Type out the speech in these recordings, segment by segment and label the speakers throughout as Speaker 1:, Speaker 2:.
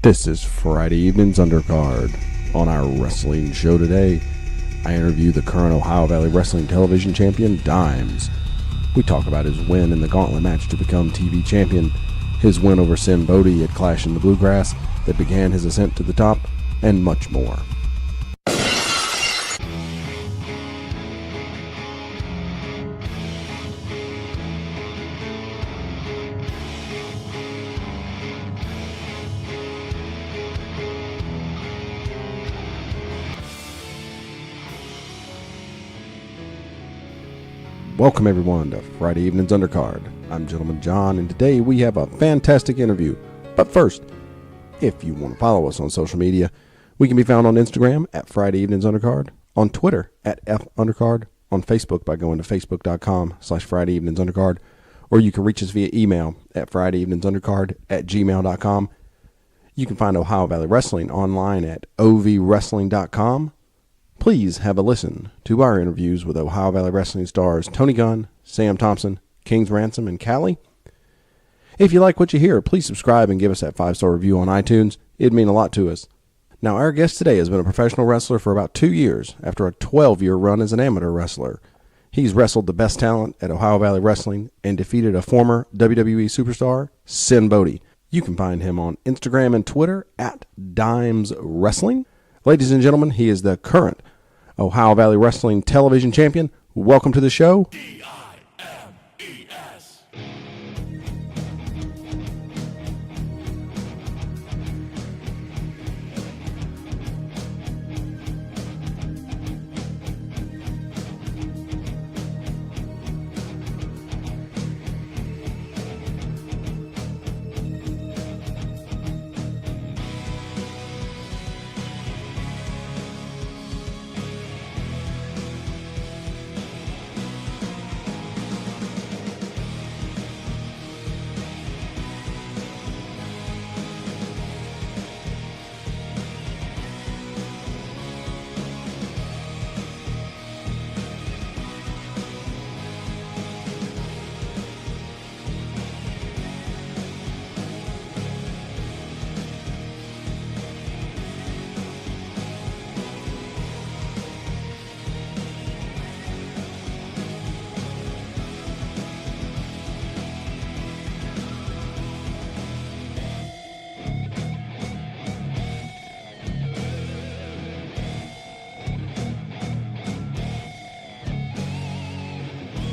Speaker 1: This is Friday Evening's Undercard. On our wrestling show today, I interview the current Ohio Valley Wrestling Television Champion, Dimes. We talk about his win in the gauntlet match to become TV champion, his win over Sinn Bodhi at Clash in the Bluegrass that began his ascent to the top, and much more. Welcome everyone to Friday Evening's Undercard. I'm Gentleman John, and today we have a fantastic interview. But first, if you want to follow us on social media, we can be found on Instagram at Friday Evening's Undercard, on Twitter at FUndercard, on Facebook by going to facebook.com/Friday Evening's Undercard, or you can reach us via email at fridayeveningsundercard@gmail.com. You can find Ohio Valley Wrestling online at ovwrestling.com. Please have a listen to our interviews with Ohio Valley Wrestling stars Tony Gunn, Sam Thompson, King's Ransom, and Callie. If you like what you hear, please subscribe and give us that 5-star review on iTunes. It'd mean a lot to us. Now, our guest today has been a professional wrestler for about 2 years after a 12-year run as an amateur wrestler. He's wrestled the best talent at Ohio Valley Wrestling and defeated a former WWE superstar, Sinn Bodhi. You can find him on Instagram and Twitter at Dimes Wrestling. Ladies and gentlemen, he is the current Ohio Valley Wrestling Television Champion. Welcome to the show.
Speaker 2: D-I-M-E-S.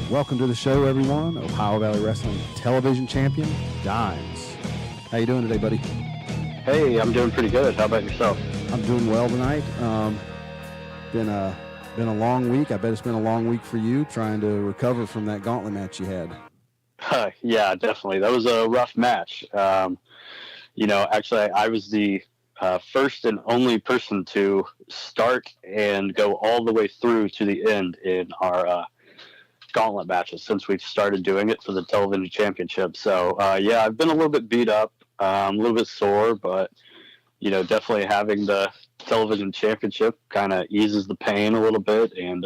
Speaker 1: Welcome to the show, everyone. Ohio Valley Wrestling Television Champion, Dimes. How you doing today, buddy?
Speaker 3: Hey, I'm doing pretty good. How about yourself?
Speaker 1: I'm doing well tonight. Been a long week. I bet it's been a long week for you trying to recover from that gauntlet match you had.
Speaker 3: Yeah, definitely. That was a rough match. Actually, I was the first and only person to start and go all the way through to the end in our gauntlet matches since we started doing it for the television championship. So I've been a little bit beat up, a little bit sore, but definitely having the television championship kind of eases the pain a little bit, and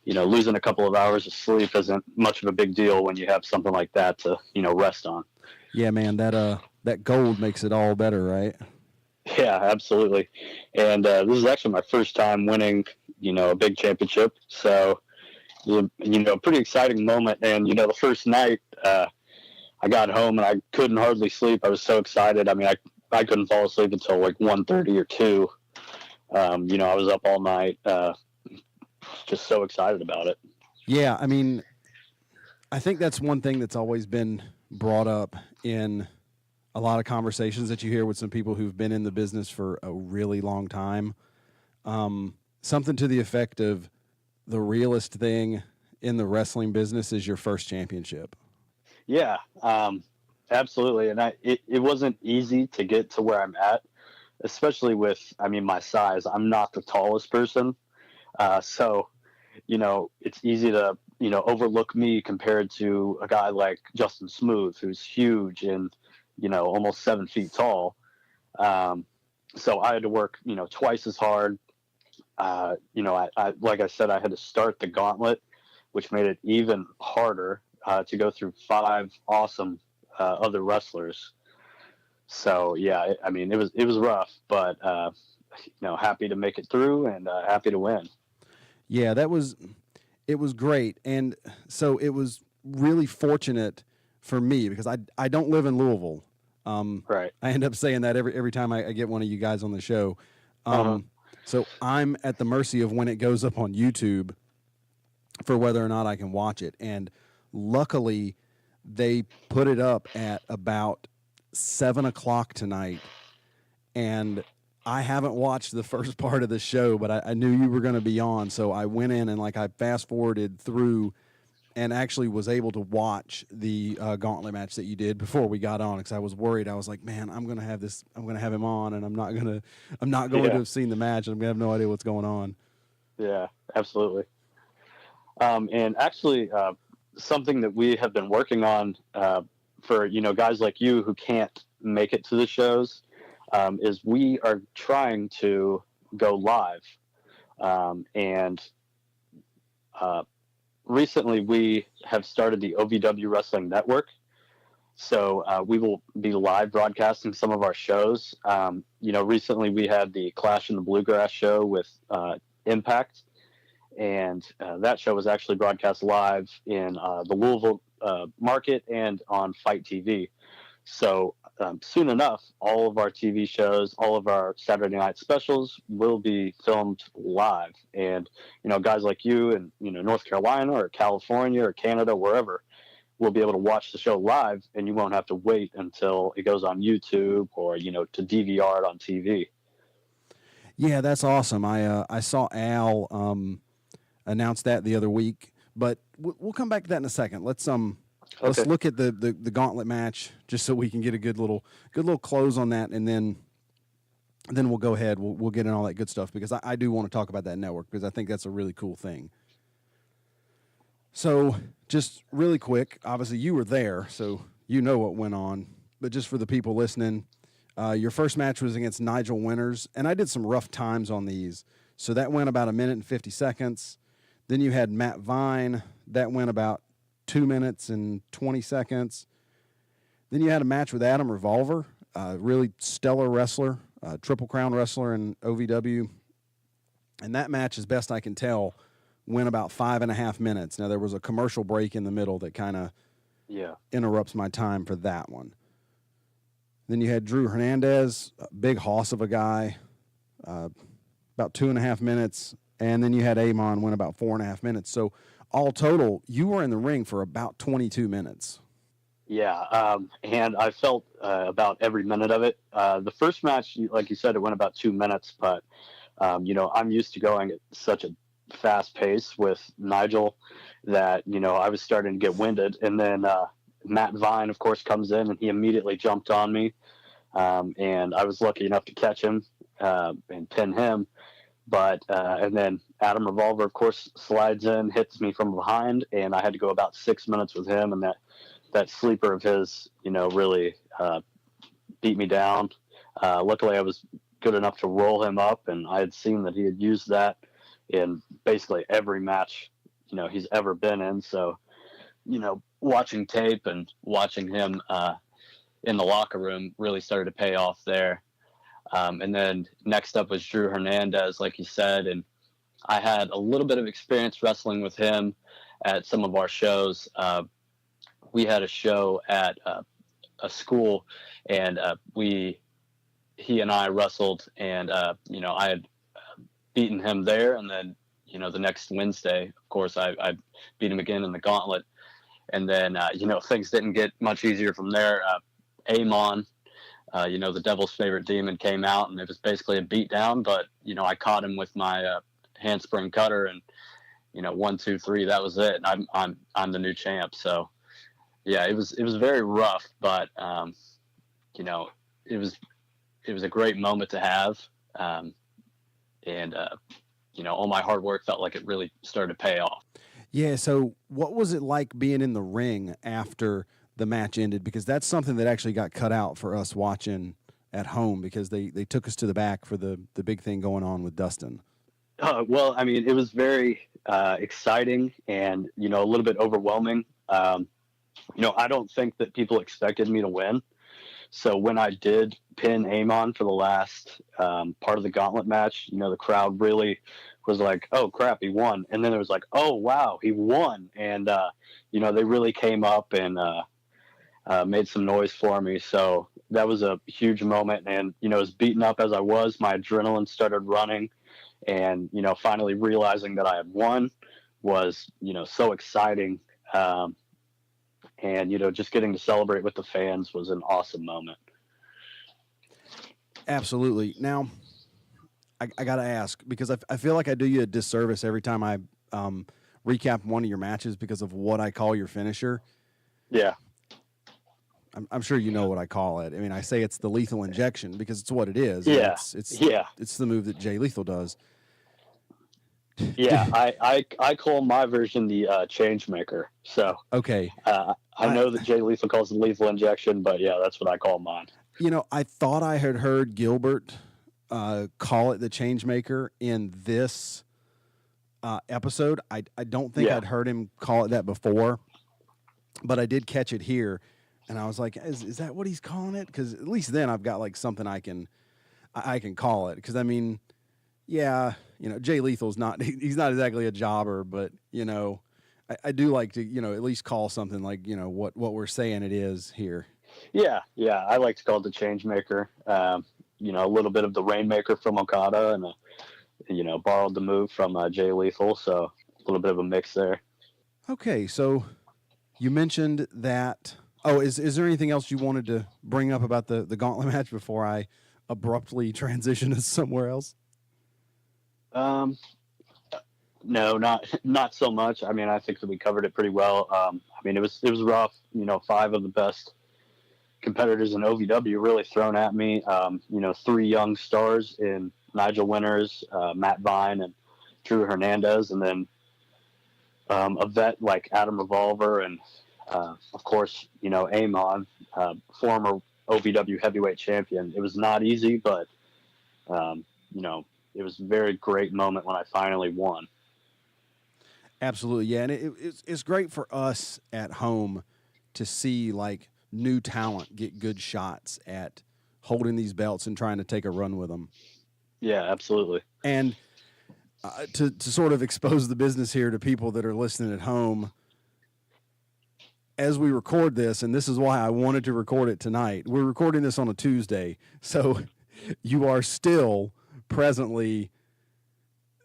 Speaker 3: losing a couple of hours of sleep isn't much of a big deal when you have something like that to rest on.
Speaker 1: Yeah, man, that gold makes it all better, right?
Speaker 3: Yeah, absolutely. And this is actually my first time winning a big championship, so a pretty exciting moment. And the first night I got home and I couldn't hardly sleep. I was so excited. I mean, I couldn't fall asleep until like 1:30 or 2. I was up all night, just so excited about it.
Speaker 1: Yeah, I mean, I think that's one thing that's always been brought up in a lot of conversations that you hear with some people who've been in the business for a really long time. Something to the effect of, the realest thing in the wrestling business is your first championship.
Speaker 3: Yeah, absolutely. And it wasn't easy to get to where I'm at, especially with, my size. I'm not the tallest person. So it's easy to, overlook me compared to a guy like Justin Smooth, who's huge and, almost 7 feet tall. So I had to work, twice as hard. I like I said, I had to start the gauntlet, which made it even harder to go through 5 awesome other wrestlers. So yeah, I mean, it was rough, but happy to make it through and happy to win.
Speaker 1: Yeah, it was great. And so it was really fortunate for me because I don't live in Louisville.
Speaker 3: Right.
Speaker 1: I end up saying that every time I get one of you guys on the show.
Speaker 3: Uh-huh.
Speaker 1: So I'm at the mercy of when it goes up on YouTube for whether or not I can watch it. And luckily, they put it up at about 7 o'clock tonight. And I haven't watched the first part of the show, but I knew you were going to be on. So I went in and I fast forwarded through and actually was able to watch the gauntlet match that you did before we got on because I was worried. I was like, man, I'm going to have him on and I'm not going to have seen the match and I'm going to have no idea what's going on.
Speaker 3: Yeah, absolutely. And actually, something that we have been working on for guys like you who can't make it to the shows is we are trying to go live, and recently we have started the OVW Wrestling Network. So we will be live broadcasting some of our shows. Recently we had the Clash in the Bluegrass show with Impact. And that show was actually broadcast live in the Louisville market and on Fight TV. So soon enough, all of our TV shows, all of our Saturday night specials will be filmed live. And, guys like you in, North Carolina or California or Canada, wherever, will be able to watch the show live and you won't have to wait until it goes on YouTube or, to DVR it on TV.
Speaker 1: Yeah, that's awesome. I saw Al announced that the other week, but we'll come back to that in a second. Let's look at the gauntlet match just so we can get a good little close on that, and then we'll go ahead. We'll get in all that good stuff because I do want to talk about that network because I think that's a really cool thing. So just really quick, obviously you were there, so you know what went on. But just for the people listening, your first match was against Nigel Winters, and I did some rough times on these. So that went about 1 minute and 50 seconds. Then you had Matt Vine. That went about 2 minutes and 20 seconds. Then you had a match with Adam Revolver, a really stellar wrestler, Triple Crown wrestler in OVW. And that match, as best I can tell, went about 5.5 minutes. Now, there was a commercial break in the middle that kind of interrupts my time for that one. Then you had Drew Hernandez, a big hoss of a guy, about 2.5 minutes. And then you had Amon went about 4.5 minutes. So all total, you were in the ring for about 22 minutes.
Speaker 3: Yeah, and I felt about every minute of it. The first match, like you said, it went about 2 minutes, but, I'm used to going at such a fast pace with Nigel that, I was starting to get winded. And then Matt Vine, of course, comes in and he immediately jumped on me. And I was lucky enough to catch him and pin him. But and then Adam Revolver, of course, slides in, hits me from behind, and I had to go about 6 minutes with him. And that sleeper of his, really beat me down. Luckily, I was good enough to roll him up, and I had seen that he had used that in basically every match, he's ever been in. So, watching tape and watching him in the locker room really started to pay off there. And then next up was Drew Hernandez, like you said, and I had a little bit of experience wrestling with him at some of our shows. We had a show at a school, and he and I wrestled, and I had beaten him there, and then the next Wednesday, of course, I beat him again in the gauntlet, and then things didn't get much easier from there. Amon, the devil's favorite demon, came out, and it was basically a beatdown. But I caught him with my handspring cutter, and 1, 2, 3, that was it. And I'm the new champ. So yeah, it was very rough, but it was a great moment to have, and all my hard work felt like it really started to pay off.
Speaker 1: Yeah. So what was it like being in the ring after the match ended? Because that's something that actually got cut out for us watching at home because they took us to the back for the big thing going on with Dustin.
Speaker 3: Well, I mean, it was very exciting and, a little bit overwhelming. I don't think that people expected me to win. So when I did pin Amon for the last part of the gauntlet match, the crowd really was like, "Oh crap, he won!" And then it was like, "Oh wow, he won!" And they really came up and made some noise for me. So that was a huge moment. And as beaten up as I was, my adrenaline started running, and finally realizing that I had won was so exciting. And just getting to celebrate with the fans was an awesome moment.
Speaker 1: Absolutely. Now, I got to ask, because I feel like I do you a disservice every time I recap one of your matches because of what I call your finisher.
Speaker 3: Yeah.
Speaker 1: I'm sure you know what I call it. I mean, I say it's the lethal injection because it's what it is.
Speaker 3: Yeah.
Speaker 1: It's the move that Jay Lethal does.
Speaker 3: Yeah, I call my version the change maker. So
Speaker 1: okay,
Speaker 3: I know that Jay Lethal calls it lethal injection, but yeah, that's what I call mine.
Speaker 1: I thought I had heard Gilbert call it the change maker in this episode. I don't think I'd heard him call it that before, but I did catch it here, and I was like, is that what he's calling it? Because at least then I've got like something I can call it. Because I mean, yeah, Jay Lethal's he's not exactly a jobber, but I do like to at least call something like what we're saying it is here.
Speaker 3: Yeah, I like to call it the change maker. A little bit of the rainmaker from Okada, and borrowed the move from Jay Lethal, so a little bit of a mix there.
Speaker 1: Okay, so you mentioned that. Oh, is there anything else you wanted to bring up about the gauntlet match before I abruptly transition to somewhere else?
Speaker 3: No, not so much. I mean, I think that we covered it pretty well. I mean, it was rough. 5 of the best competitors in OVW really thrown at me. 3 young stars in Nigel Winters, Matt Vine, and Drew Hernandez, and then a vet like Adam Revolver, and of course, Amon, former OVW heavyweight champion. It was not easy, but it was a very great moment when I finally won.
Speaker 1: Absolutely, yeah, and it's great for us at home to see like new talent get good shots at holding these belts and trying to take a run with them.
Speaker 3: Yeah, absolutely.
Speaker 1: And to sort of expose the business here to people that are listening at home, as we record this, and this is why I wanted to record it tonight, we're recording this on a Tuesday, so you are still presently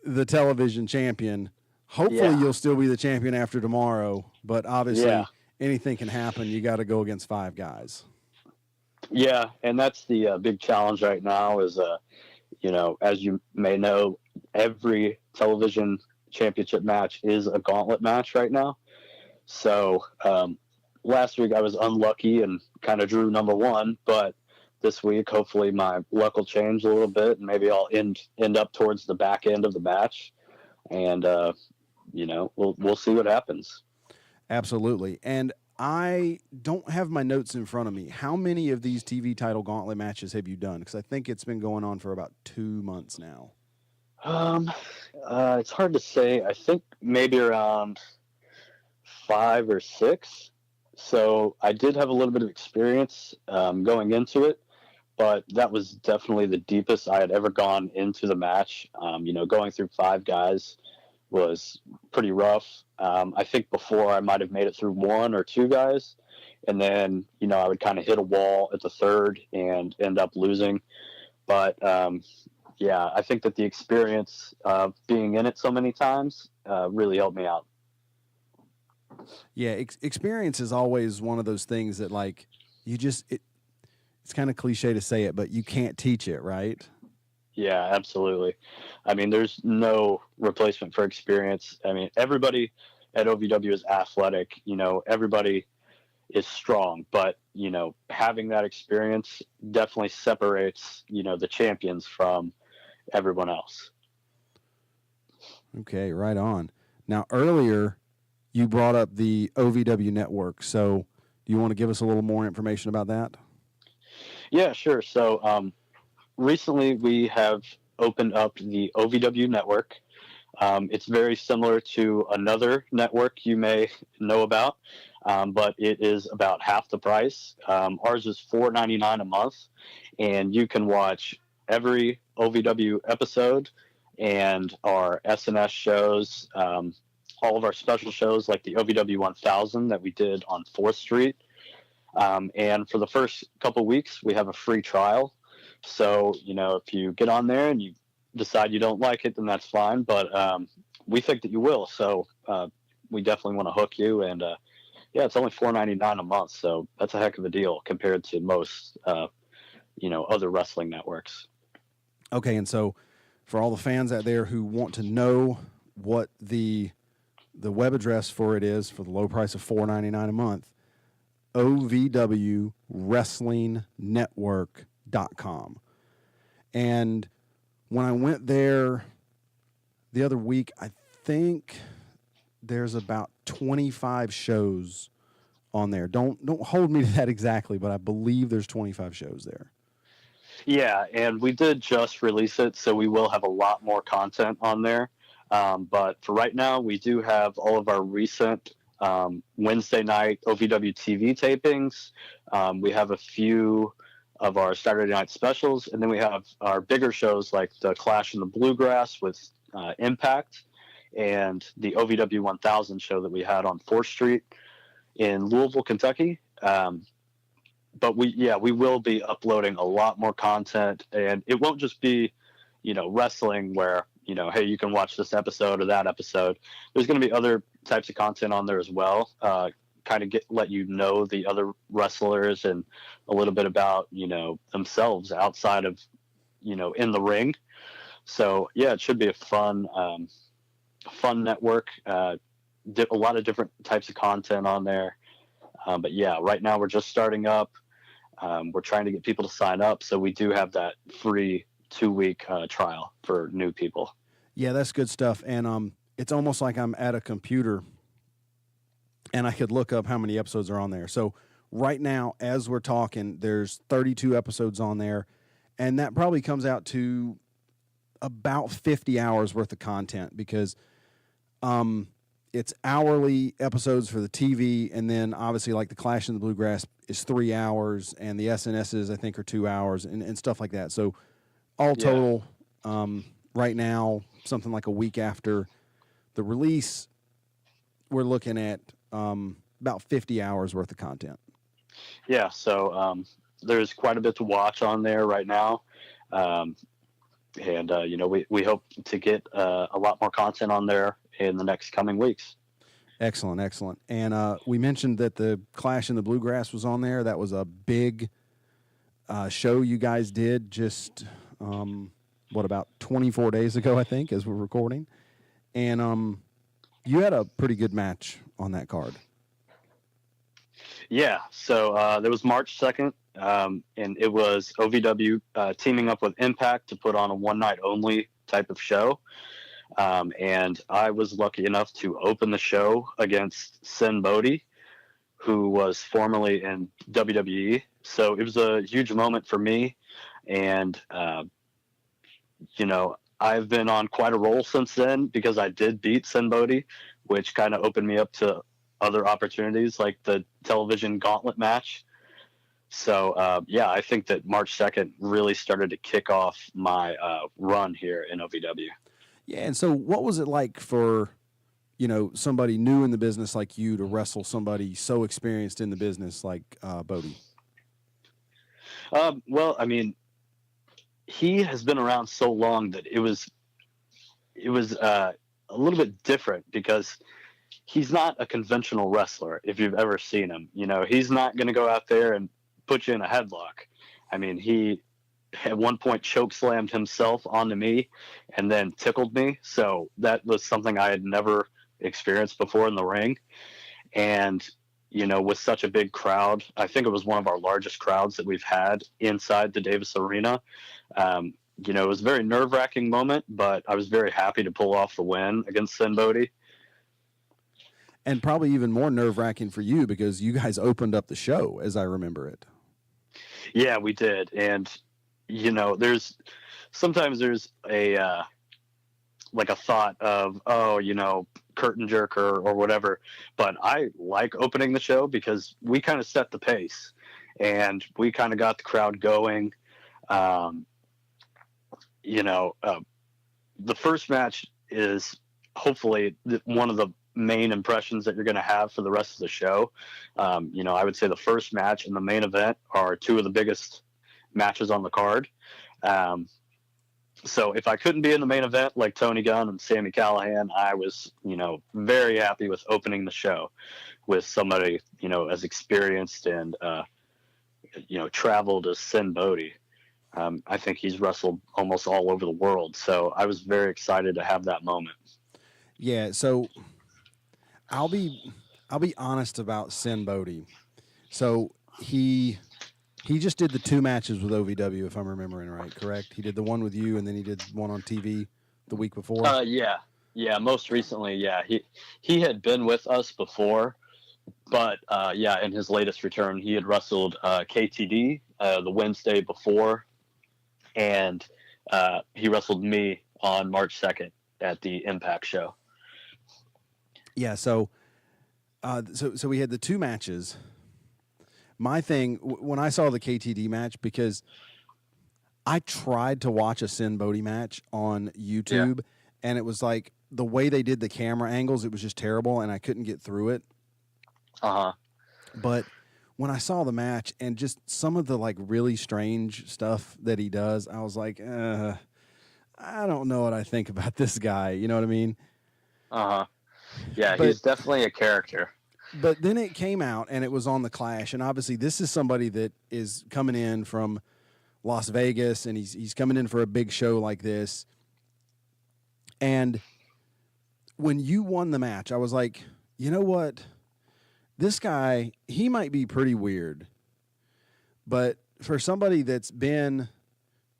Speaker 1: the television champion. Hopefully you'll still be the champion after tomorrow, but obviously anything can happen. You got to go against 5 guys.
Speaker 3: Yeah, and that's the big challenge right now is, as you may know, every television championship match is a gauntlet match right now. So last week I was unlucky and kind of drew number 1, but this week hopefully my luck will change a little bit, and maybe I'll end up towards the back end of the match, and we'll see what happens.
Speaker 1: Absolutely. And I don't have my notes in front of me. How many of these TV title gauntlet matches have you done? Because I think it's been going on for about 2 months now.
Speaker 3: It's hard to say. I think maybe around 5 or 6. So I did have a little bit of experience going into it, but that was definitely the deepest I had ever gone into the match. Going through 5 guys was pretty rough. I think before I might have made it through 1 or 2 guys, and then I would kind of hit a wall at the 3rd and end up losing. But I think that the experience of being in it so many times really helped me out.
Speaker 1: Yeah, experience is always one of those things that like it's kind of cliche to say it, but you can't teach it, right?
Speaker 3: Yeah, absolutely. I mean, there's no replacement for experience. I mean, everybody at OVW is athletic. Everybody is strong, but having that experience definitely separates the champions from everyone else.
Speaker 1: Okay, right on. Now, earlier you brought up the OVW Network, so do you want to give us a little more information about that?
Speaker 3: Yeah, sure. So recently we have opened up the OVW Network. It's very similar to another network you may know about. but it is about half the price. Ours is $4.99 a month, and you can watch every OVW episode and our SNS shows, all of our special shows like the OVW 1000 that we did on 4th Street. And for the first couple weeks, we have a free trial. So, if you get on there and you decide you don't like it, then that's fine. But we think that you will. So we definitely want to hook you. And yeah, it's only $4.99 a month. So that's a heck of a deal compared to most, other wrestling networks.
Speaker 1: Okay. And so for all the fans out there who want to know what the web address for it is for the low price of $4.99 a month, OVWWrestlingNetwork.com. And when I went there the other week, I think there's about 25 shows on there. Don't hold me to that exactly, but I believe there's 25 shows there.
Speaker 3: Yeah, and we did just release it, so we will have a lot more content on there. But for right now, we do have all of our recent Wednesday night OVW TV tapings. We have a few of our Saturday night specials, and then we have our bigger shows like the Clash in the Bluegrass with Impact and the OVW 1000 show that we had on 4th Street in Louisville, Kentucky. But we will be uploading a lot more content, and it won't just be, wrestling where, hey, you can watch this episode or that episode. There's going to be other types of content on there as well. Kind of let you know the other wrestlers and a little bit about, themselves outside of, in the ring. So yeah, it should be a fun network. A lot of different types of content on there. But yeah, right now we're just starting up. We're trying to get people to sign up. So we do have that free 2-week trial for new people.
Speaker 1: Yeah, that's good stuff. And it's almost like I'm at a computer and I could look up how many episodes are on there. So right now, as we're talking, there's 32 episodes on there. And that probably comes out to about 50 hours worth of content because it's hourly episodes for the TV, and then obviously like the Clash in the Bluegrass is 3 hours, and the SNSs I think are 2 hours, and stuff like that. So all total, right now, something like a week after the release, we're looking at about 50 hours worth of content.
Speaker 3: Yeah, so there's quite a bit to watch on there right now. And we hope to get a lot more content on there in the next coming weeks.
Speaker 1: Excellent. And we mentioned that the Clash in the Bluegrass was on there. That was a big show you guys did just, about 24 days ago, I think, as we're recording. And you had a pretty good match on that card.
Speaker 3: Yeah, so there was March 2nd, and it was OVW teaming up with Impact to put on a one-night-only type of show. And I was lucky enough to open the show against Sinn Bodhi, who was formerly in WWE. So it was a huge moment for me. And, I've been on quite a roll since then because I did beat Sinn Bodhi, which kind of opened me up to other opportunities like the television gauntlet match. So, I think that March 2nd really started to kick off my run here in OVW.
Speaker 1: Yeah, and so what was it like for, somebody new in the business like you to wrestle somebody so experienced in the business like Bodhi?
Speaker 3: Well, I mean, he has been around so long that it was a little bit different because he's not a conventional wrestler. If you've ever seen him, he's not going to go out there and put you in a headlock. I mean, he at one point choke slammed himself onto me and then tickled me. So that was something I had never experienced before in the ring. And, with such a big crowd, I think it was one of our largest crowds that we've had inside the Davis Arena. It was a very nerve-wracking moment, but I was very happy to pull off the win against Sinn Bodhi.
Speaker 1: And probably even more nerve-wracking for you because you guys opened up the show, as I remember it.
Speaker 3: Yeah, we did. And, sometimes there's a thought of, curtain jerker or whatever, but I like opening the show because we kind of set the pace and we kind of got the crowd going. The first match is hopefully one of the main impressions that you're going to have for the rest of the show. I would say the first match and the main event are two of the biggest matches on the card. So if I couldn't be in the main event like Tony Gunn and Sami Callihan, I was, very happy with opening the show with somebody, as experienced and, traveled as Sinn Bodhi. I think he's wrestled almost all over the world. So I was very excited to have that moment.
Speaker 1: Yeah. So I'll be honest about Sinn Bodhi. So he just did the 2 matches with OVW, if I'm remembering right, correct? He did the one with you, and then he did one on TV the week before?
Speaker 3: Yeah. Most recently, yeah. He had been with us before, but, in his latest return, he had wrestled KTD the Wednesday before, and he wrestled me on March 2nd at the Impact show.
Speaker 1: Yeah, so we had the 2 matches. My thing, when I saw the KTD match, because I tried to watch a Sinn Bodhi match on YouTube, and it was like the way they did the camera angles, it was just terrible, and I couldn't get through it. But when I saw the match and just some of the like really strange stuff that he does, I was like, I don't know what I think about this guy. You know what I mean?
Speaker 3: Yeah, he's definitely a character.
Speaker 1: But then it came out, and it was on the Clash, and obviously this is somebody that is coming in from Las Vegas, and he's coming in for a big show like this. And when you won the match, I was like, you know what? This guy, he might be pretty weird, but for somebody that's been,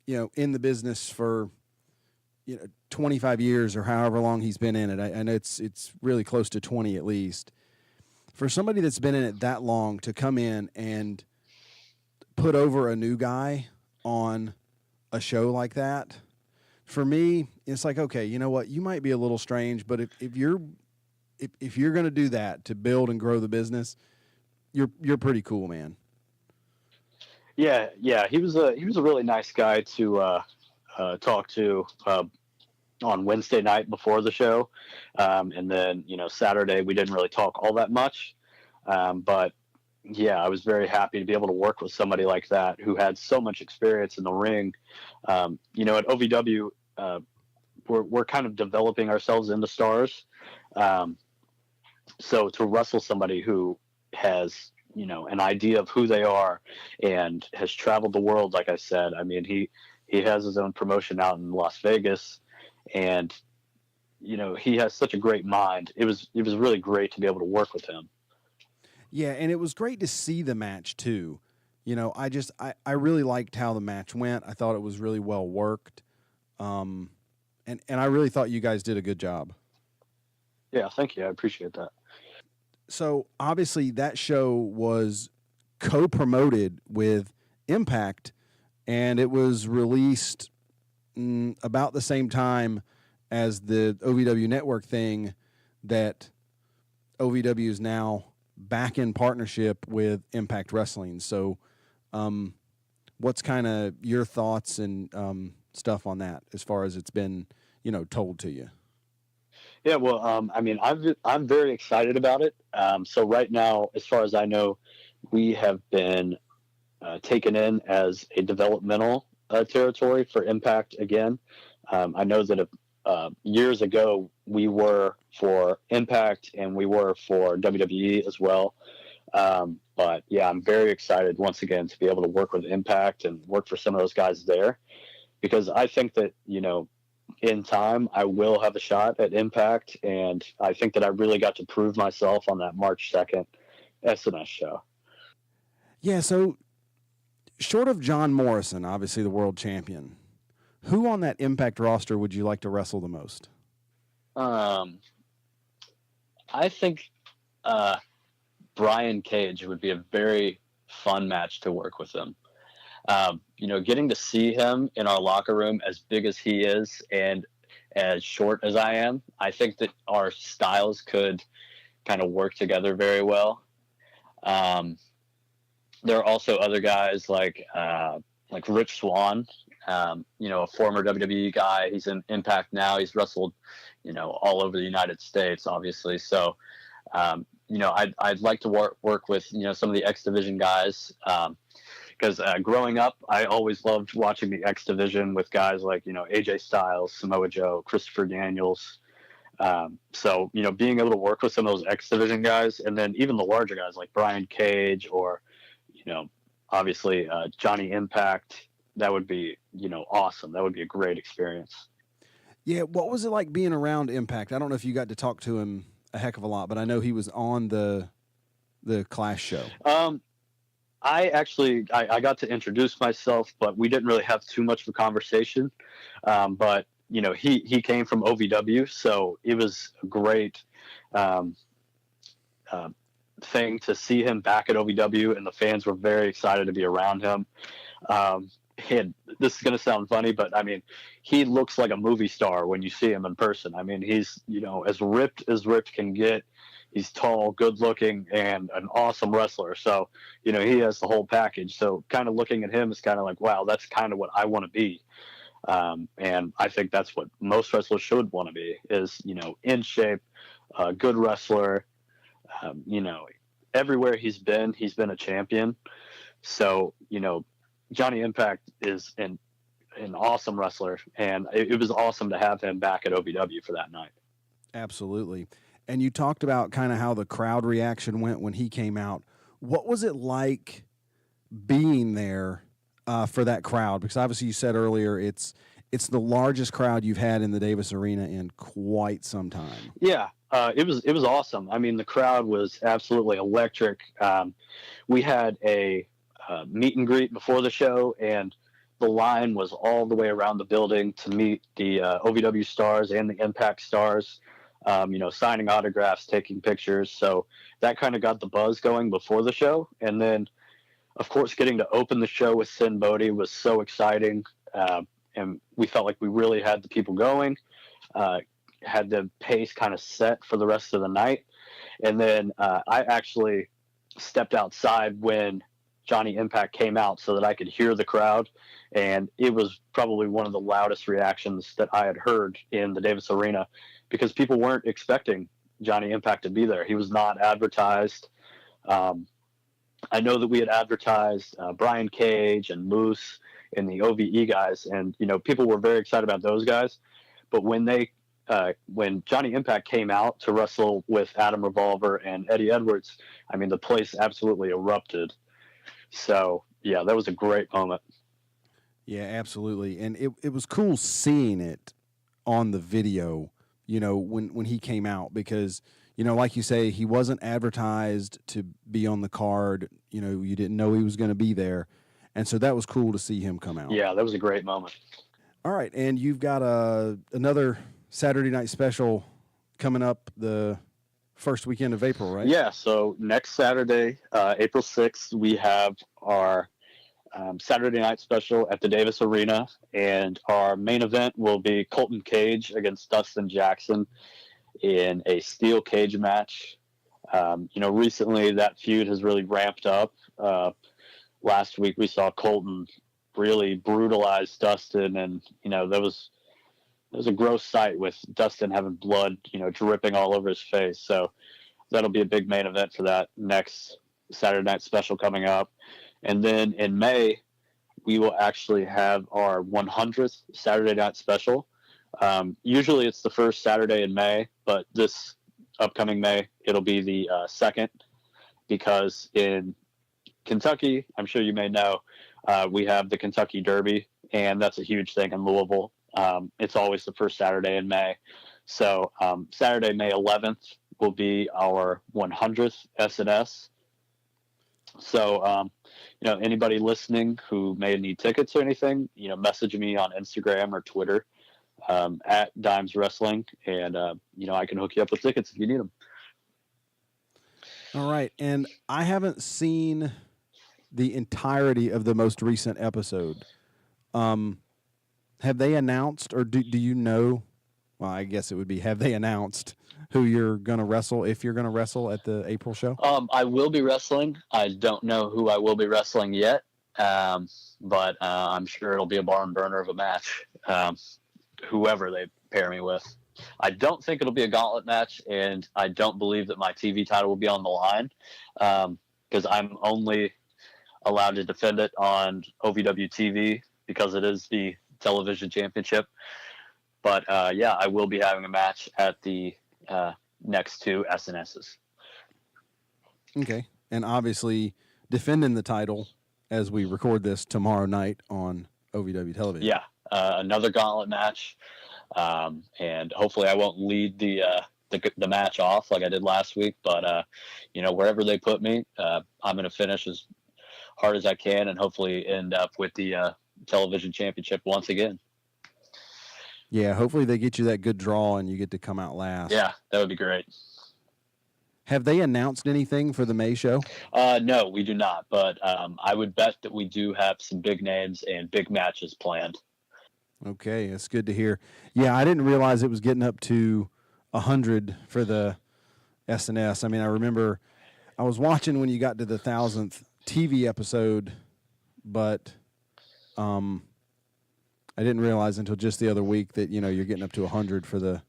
Speaker 1: in the business for, 25 years or however long he's been in it, I know it's really close to 20 at least. For somebody that's been in it that long to come in and put over a new guy on a show like that, for me, it's like, okay, you know what? You might be a little strange, but if you're going to do that to build and grow the business, you're pretty cool, man.
Speaker 3: Yeah. He was a really nice guy to talk to on Wednesday night before the show, and then Saturday we didn't really talk all that much, but yeah, I was very happy to be able to work with somebody like that who had so much experience in the ring. At OVW, we're kind of developing ourselves into stars. So to wrestle somebody who has, an idea of who they are and has traveled the world, like I said, I mean, he has his own promotion out in Las Vegas, and, he has such a great mind. It was really great to be able to work with him.
Speaker 1: Yeah, and it was great to see the match too. I really liked how the match went. I thought it was really well worked. And I really thought you guys did a good job.
Speaker 3: Yeah, thank you. I appreciate that.
Speaker 1: So obviously that show was co-promoted with Impact, and it was released about the same time as the OVW Network thing that OVW is now back in partnership with Impact Wrestling. So what's kind of your thoughts and stuff on that as far as it's been, told to you?
Speaker 3: Yeah, well, I'm very excited about it. So right now, as far as I know, we have been taken in as a developmental territory for Impact again. I know that years ago we were for Impact and we were for WWE as well. But yeah, I'm very excited once again to be able to work with Impact and work for some of those guys there, because I think that, in time I will have a shot at Impact, and I think that I really got to prove myself on that March 2nd SNS show.
Speaker 1: Yeah, so short of John Morrison, obviously the world champion, who on that Impact roster would you like to wrestle the most?
Speaker 3: I think Brian Cage would be a very fun match to work with him. Getting to see him in our locker room as big as he is, and as short as I am. I think that our styles could kind of work together very well. There are also other guys like Rich Swann, a former WWE guy. He's in Impact now. He's wrestled, all over the United States, obviously. So, I'd like to work with, some of the X Division guys. Because growing up, I always loved watching the X Division with guys like, AJ Styles, Samoa Joe, Christopher Daniels. So, being able to work with some of those X Division guys, and then even the larger guys like Brian Cage or, obviously Johnny Impact, that would be, awesome. That would be a great experience.
Speaker 1: Yeah. What was it like being around Impact? I don't know if you got to talk to him a heck of a lot, but I know he was on the Clash show.
Speaker 3: I got to introduce myself, but we didn't really have too much of a conversation. But he came from OVW, so it was a great thing to see him back at OVW, and the fans were very excited to be around him. This is going to sound funny, but I mean, he looks like a movie star when you see him in person. I mean, he's as ripped can get. He's tall, good looking, and an awesome wrestler. So, he has the whole package. So kind of looking at him is kind of like, wow, that's kind of what I want to be. And I think that's what most wrestlers should want to be is, in shape, a good wrestler. Everywhere he's been a champion. So, Johnny Impact is an awesome wrestler, and it was awesome to have him back at OVW for that night.
Speaker 1: Absolutely. And you talked about kind of how the crowd reaction went when he came out. What was it like being there for that crowd? Because obviously you said earlier it's the largest crowd you've had in the Davis Arena in quite some time.
Speaker 3: Yeah, it was awesome. I mean, the crowd was absolutely electric. We had a meet and greet before the show, and the line was all the way around the building to meet the OVW stars and the Impact stars. Signing autographs, taking pictures. So that kind of got the buzz going before the show. And then, of course, getting to open the show with Sinn Bodhi was so exciting. And we felt like we really had the people going, had the pace kind of set for the rest of the night. And then I actually stepped outside when Johnny Impact came out so that I could hear the crowd. And it was probably one of the loudest reactions that I had heard in the Davis Arena, because people weren't expecting Johnny Impact to be there. He was not advertised. I know that we had advertised Brian Cage and Moose and the OVE guys, and people were very excited about those guys. But when Johnny Impact came out to wrestle with Adam Revolver and Eddie Edwards, I mean, the place absolutely erupted. So yeah, that was a great moment.
Speaker 1: Yeah, absolutely. And it was cool seeing it on the video, when he came out, because, like you say, he wasn't advertised to be on the card. You didn't know he was going to be there. And so that was cool to see him come out.
Speaker 3: Yeah, that was a great moment.
Speaker 1: All right. And you've got another Saturday night special coming up the first weekend of April, right?
Speaker 3: Yeah. So next Saturday, April 6th, we have our Saturday night special at the Davis Arena, and our main event will be Colton Cage against Dustin Jackson in a steel cage match. Recently that feud has really ramped up. Last week we saw Colton really brutalize Dustin, and that was a gross sight with Dustin having blood dripping all over his face. So that'll be a big main event for that next Saturday night special coming up. And then in May, we will actually have our 100th Saturday night special. Usually it's the first Saturday in May, but this upcoming May, it'll be the second, because in Kentucky, I'm sure you may know, we have the Kentucky Derby, and that's a huge thing in Louisville. It's always the first Saturday in May. So Saturday, May 11th will be our 100th SNS. So, anybody listening who may need tickets or anything, message me on Instagram or Twitter at Dimes Wrestling, and, I can hook you up with tickets if you need them.
Speaker 1: All right. And I haven't seen the entirety of the most recent episode. Have they announced, or do you know Well, I guess it would be, have they announced who you're going to wrestle, if you're going to wrestle at the April show?
Speaker 3: I will be wrestling. I don't know who I will be wrestling yet, but I'm sure it'll be a barn burner of a match, whoever they pair me with. I don't think it'll be a gauntlet match, and I don't believe that my TV title will be on the line, because I'm only allowed to defend it on OVW TV because it is the television championship. But yeah, I will be having a match at the next two SNSs.
Speaker 1: Okay. And obviously defending the title as we record this tomorrow night on OVW television.
Speaker 3: Yeah, another gauntlet match. And hopefully I won't lead the match off like I did last week. But, wherever they put me, I'm going to finish as hard as I can and hopefully end up with the television championship once again.
Speaker 1: Yeah, hopefully they get you that good draw and you get to come out last.
Speaker 3: Yeah, that would be great.
Speaker 1: Have they announced anything for the May show?
Speaker 3: No, we do not. But I would bet that we do have some big names and big matches planned.
Speaker 1: Okay, that's good to hear. Yeah, I didn't realize it was getting up to 100 for the SNS. I mean, I remember I was watching when you got to the 1,000th TV episode, but I didn't realize until just the other week that, you're getting up to 100 for the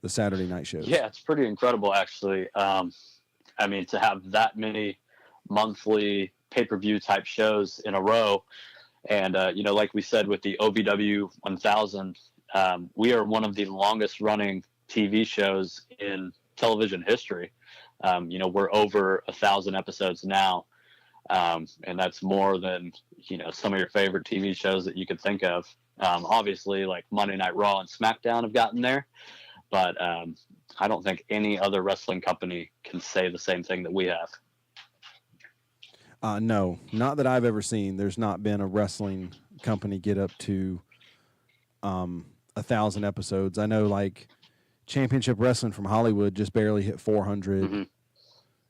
Speaker 1: Saturday night shows.
Speaker 3: Yeah, it's pretty incredible, actually. I mean, to have that many monthly pay-per-view type shows in a row. And, like we said with the OVW 1000, we are one of the longest running TV shows in television history. We're over 1,000 episodes now. And that's more than, some of your favorite TV shows that you could think of. Obviously, like Monday Night Raw and SmackDown have gotten there. But I don't think any other wrestling company can say the same thing that we have.
Speaker 1: No, not that I've ever seen. There's not been a wrestling company get up to 1,000 episodes. I know, like, Championship Wrestling from Hollywood just barely hit 400.
Speaker 3: Mm-hmm.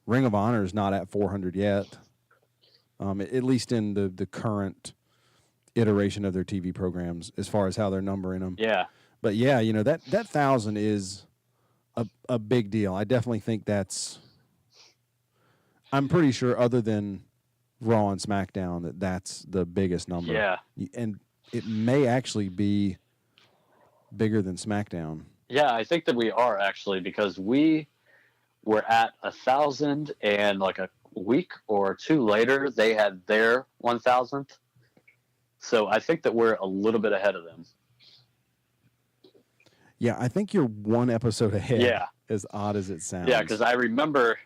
Speaker 1: Ring of Honor is not at 400 yet, at least in the current iteration of their TV programs as far as how they're numbering them.
Speaker 3: Yeah.
Speaker 1: But, yeah, that 1,000 is a big deal. I definitely think I'm pretty sure other than Raw and SmackDown that's the biggest number.
Speaker 3: Yeah.
Speaker 1: And it may actually be bigger than SmackDown.
Speaker 3: Yeah, I think that we are actually, because we were at 1,000 and like a week or two later, they had their 1,000th. So I think that we're a little bit ahead of them.
Speaker 1: Yeah, I think you're one episode ahead.
Speaker 3: Yeah.
Speaker 1: As odd as it sounds.
Speaker 3: Yeah, because I remember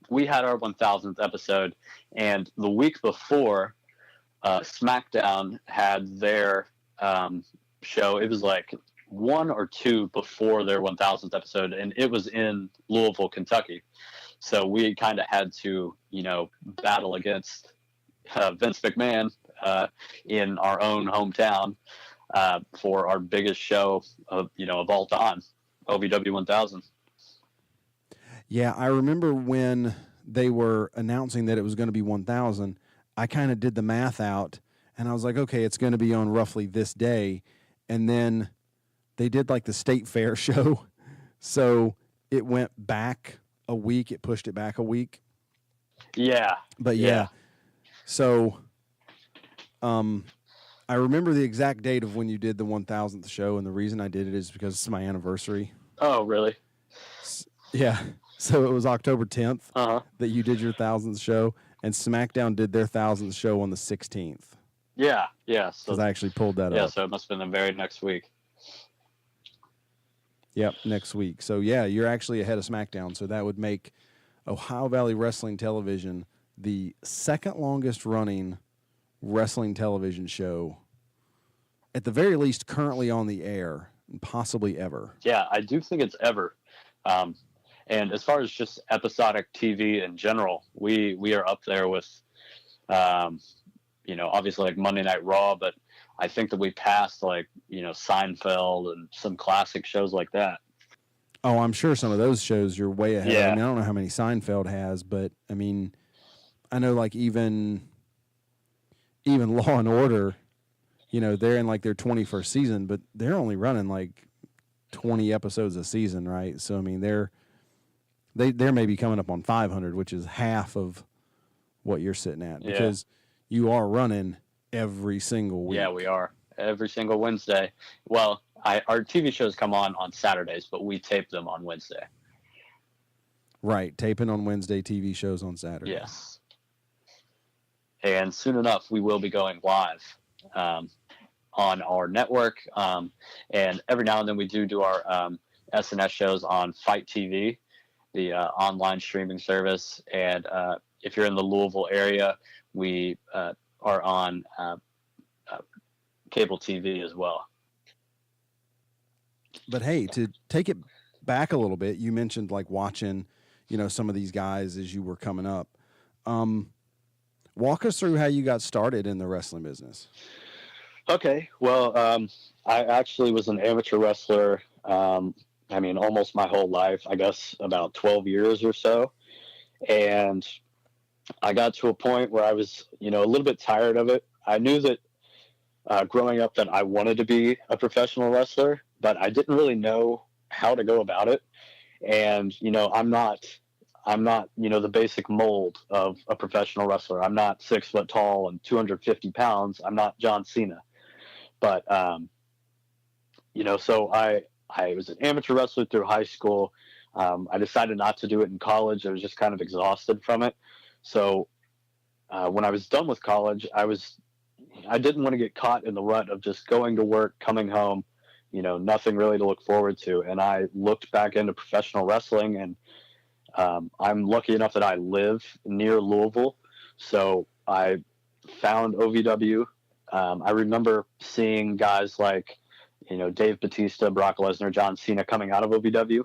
Speaker 3: we had our 1,000th episode, and the week before, SmackDown had their show. It was like one or two before their 1,000th episode, and it was in Louisville, Kentucky. So we kind of had to, battle against Vince McMahon in our own hometown for our biggest show of all time, OVW 1000.
Speaker 1: Yeah, I remember when they were announcing that it was going to be 1,000, I kind of did the math out, and I was like, okay, it's going to be on roughly this day. And then they did like the State Fair show, so it went back a week. It pushed it back a week.
Speaker 3: Yeah.
Speaker 1: But yeah. So I remember the exact date of when you did the 1,000th show, and the reason I did it is because it's my anniversary.
Speaker 3: Oh, really?
Speaker 1: Yeah. So it was October 10th
Speaker 3: that
Speaker 1: you did your 1,000th show, and SmackDown did their 1,000th show on the 16th.
Speaker 3: Yeah.
Speaker 1: Because I actually pulled that up.
Speaker 3: Yeah, so it must have been the very next week.
Speaker 1: Yep, next week. So, yeah, you're actually ahead of SmackDown. So that would make Ohio Valley Wrestling Television the second longest running wrestling television show, at the very least currently on the air, and possibly ever.
Speaker 3: Yeah, I do think it's ever. And as far as just episodic TV in general, we are up there with, obviously like Monday Night Raw, but I think that we passed like, Seinfeld and some classic shows like that.
Speaker 1: Oh, I'm sure some of those shows you're way ahead.
Speaker 3: Yeah.
Speaker 1: I mean, I don't know how many Seinfeld has, but I mean, I know like even Law and Order, they're in like their 21st season, but they're only running like 20 episodes a season, right? So I mean, they're maybe coming up on 500, which is half of what you're sitting at, because you are running every single week.
Speaker 3: Yeah, we are every single Wednesday. Well, our TV shows come on Saturdays, but we tape them on Wednesday.
Speaker 1: Right, taping on Wednesday, TV shows on Saturday.
Speaker 3: Yes. And soon enough, we will be going live on our network. And every now and then we do our SNS shows on Fight TV, the online streaming service. And if you're in the Louisville area, we are on cable TV as well.
Speaker 1: But hey, to take it back a little bit, you mentioned like watching, some of these guys as you were coming up. Walk us through how you got started in the wrestling business.
Speaker 3: Okay. Well, I actually was an amateur wrestler. Almost my whole life, I guess about 12 years or so. And I got to a point where I was, a little bit tired of it. I knew that growing up that I wanted to be a professional wrestler, but I didn't really know how to go about it. And, I'm not, the basic mold of a professional wrestler. I'm not 6 foot tall and 250 pounds. I'm not John Cena. But, so I was an amateur wrestler through high school. I decided not to do it in college. I was just kind of exhausted from it. So when I was done with college, I didn't want to get caught in the rut of just going to work, coming home, nothing really to look forward to. And I looked back into professional wrestling, and I'm lucky enough that I live near Louisville. So I found OVW. I remember seeing guys like, Dave Bautista, Brock Lesnar, John Cena coming out of OVW.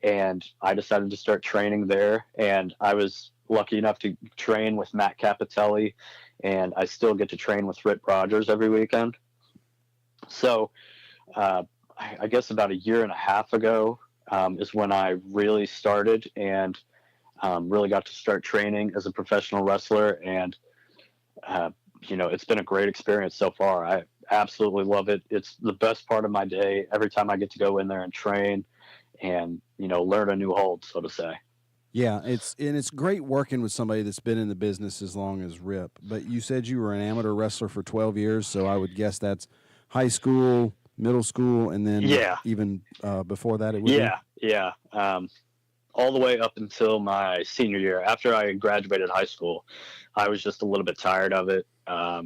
Speaker 3: And I decided to start training there. And I was lucky enough to train with Matt Capitelli, and I still get to train with Rip Rogers every weekend. So I guess about a year and a half ago is when I really started and really got to start training as a professional wrestler. And, it's been a great experience so far. I absolutely love it. It's the best part of my day every time I get to go in there and train and, learn a new hold, so to say.
Speaker 1: Yeah, it's great working with somebody that's been in the business as long as Rip. But you said you were an amateur wrestler for 12 years, so I would guess that's high school, middle school, and then even before that it would be?
Speaker 3: Yeah. All the way up until my senior year. After I graduated high school, I was just a little bit tired of it. I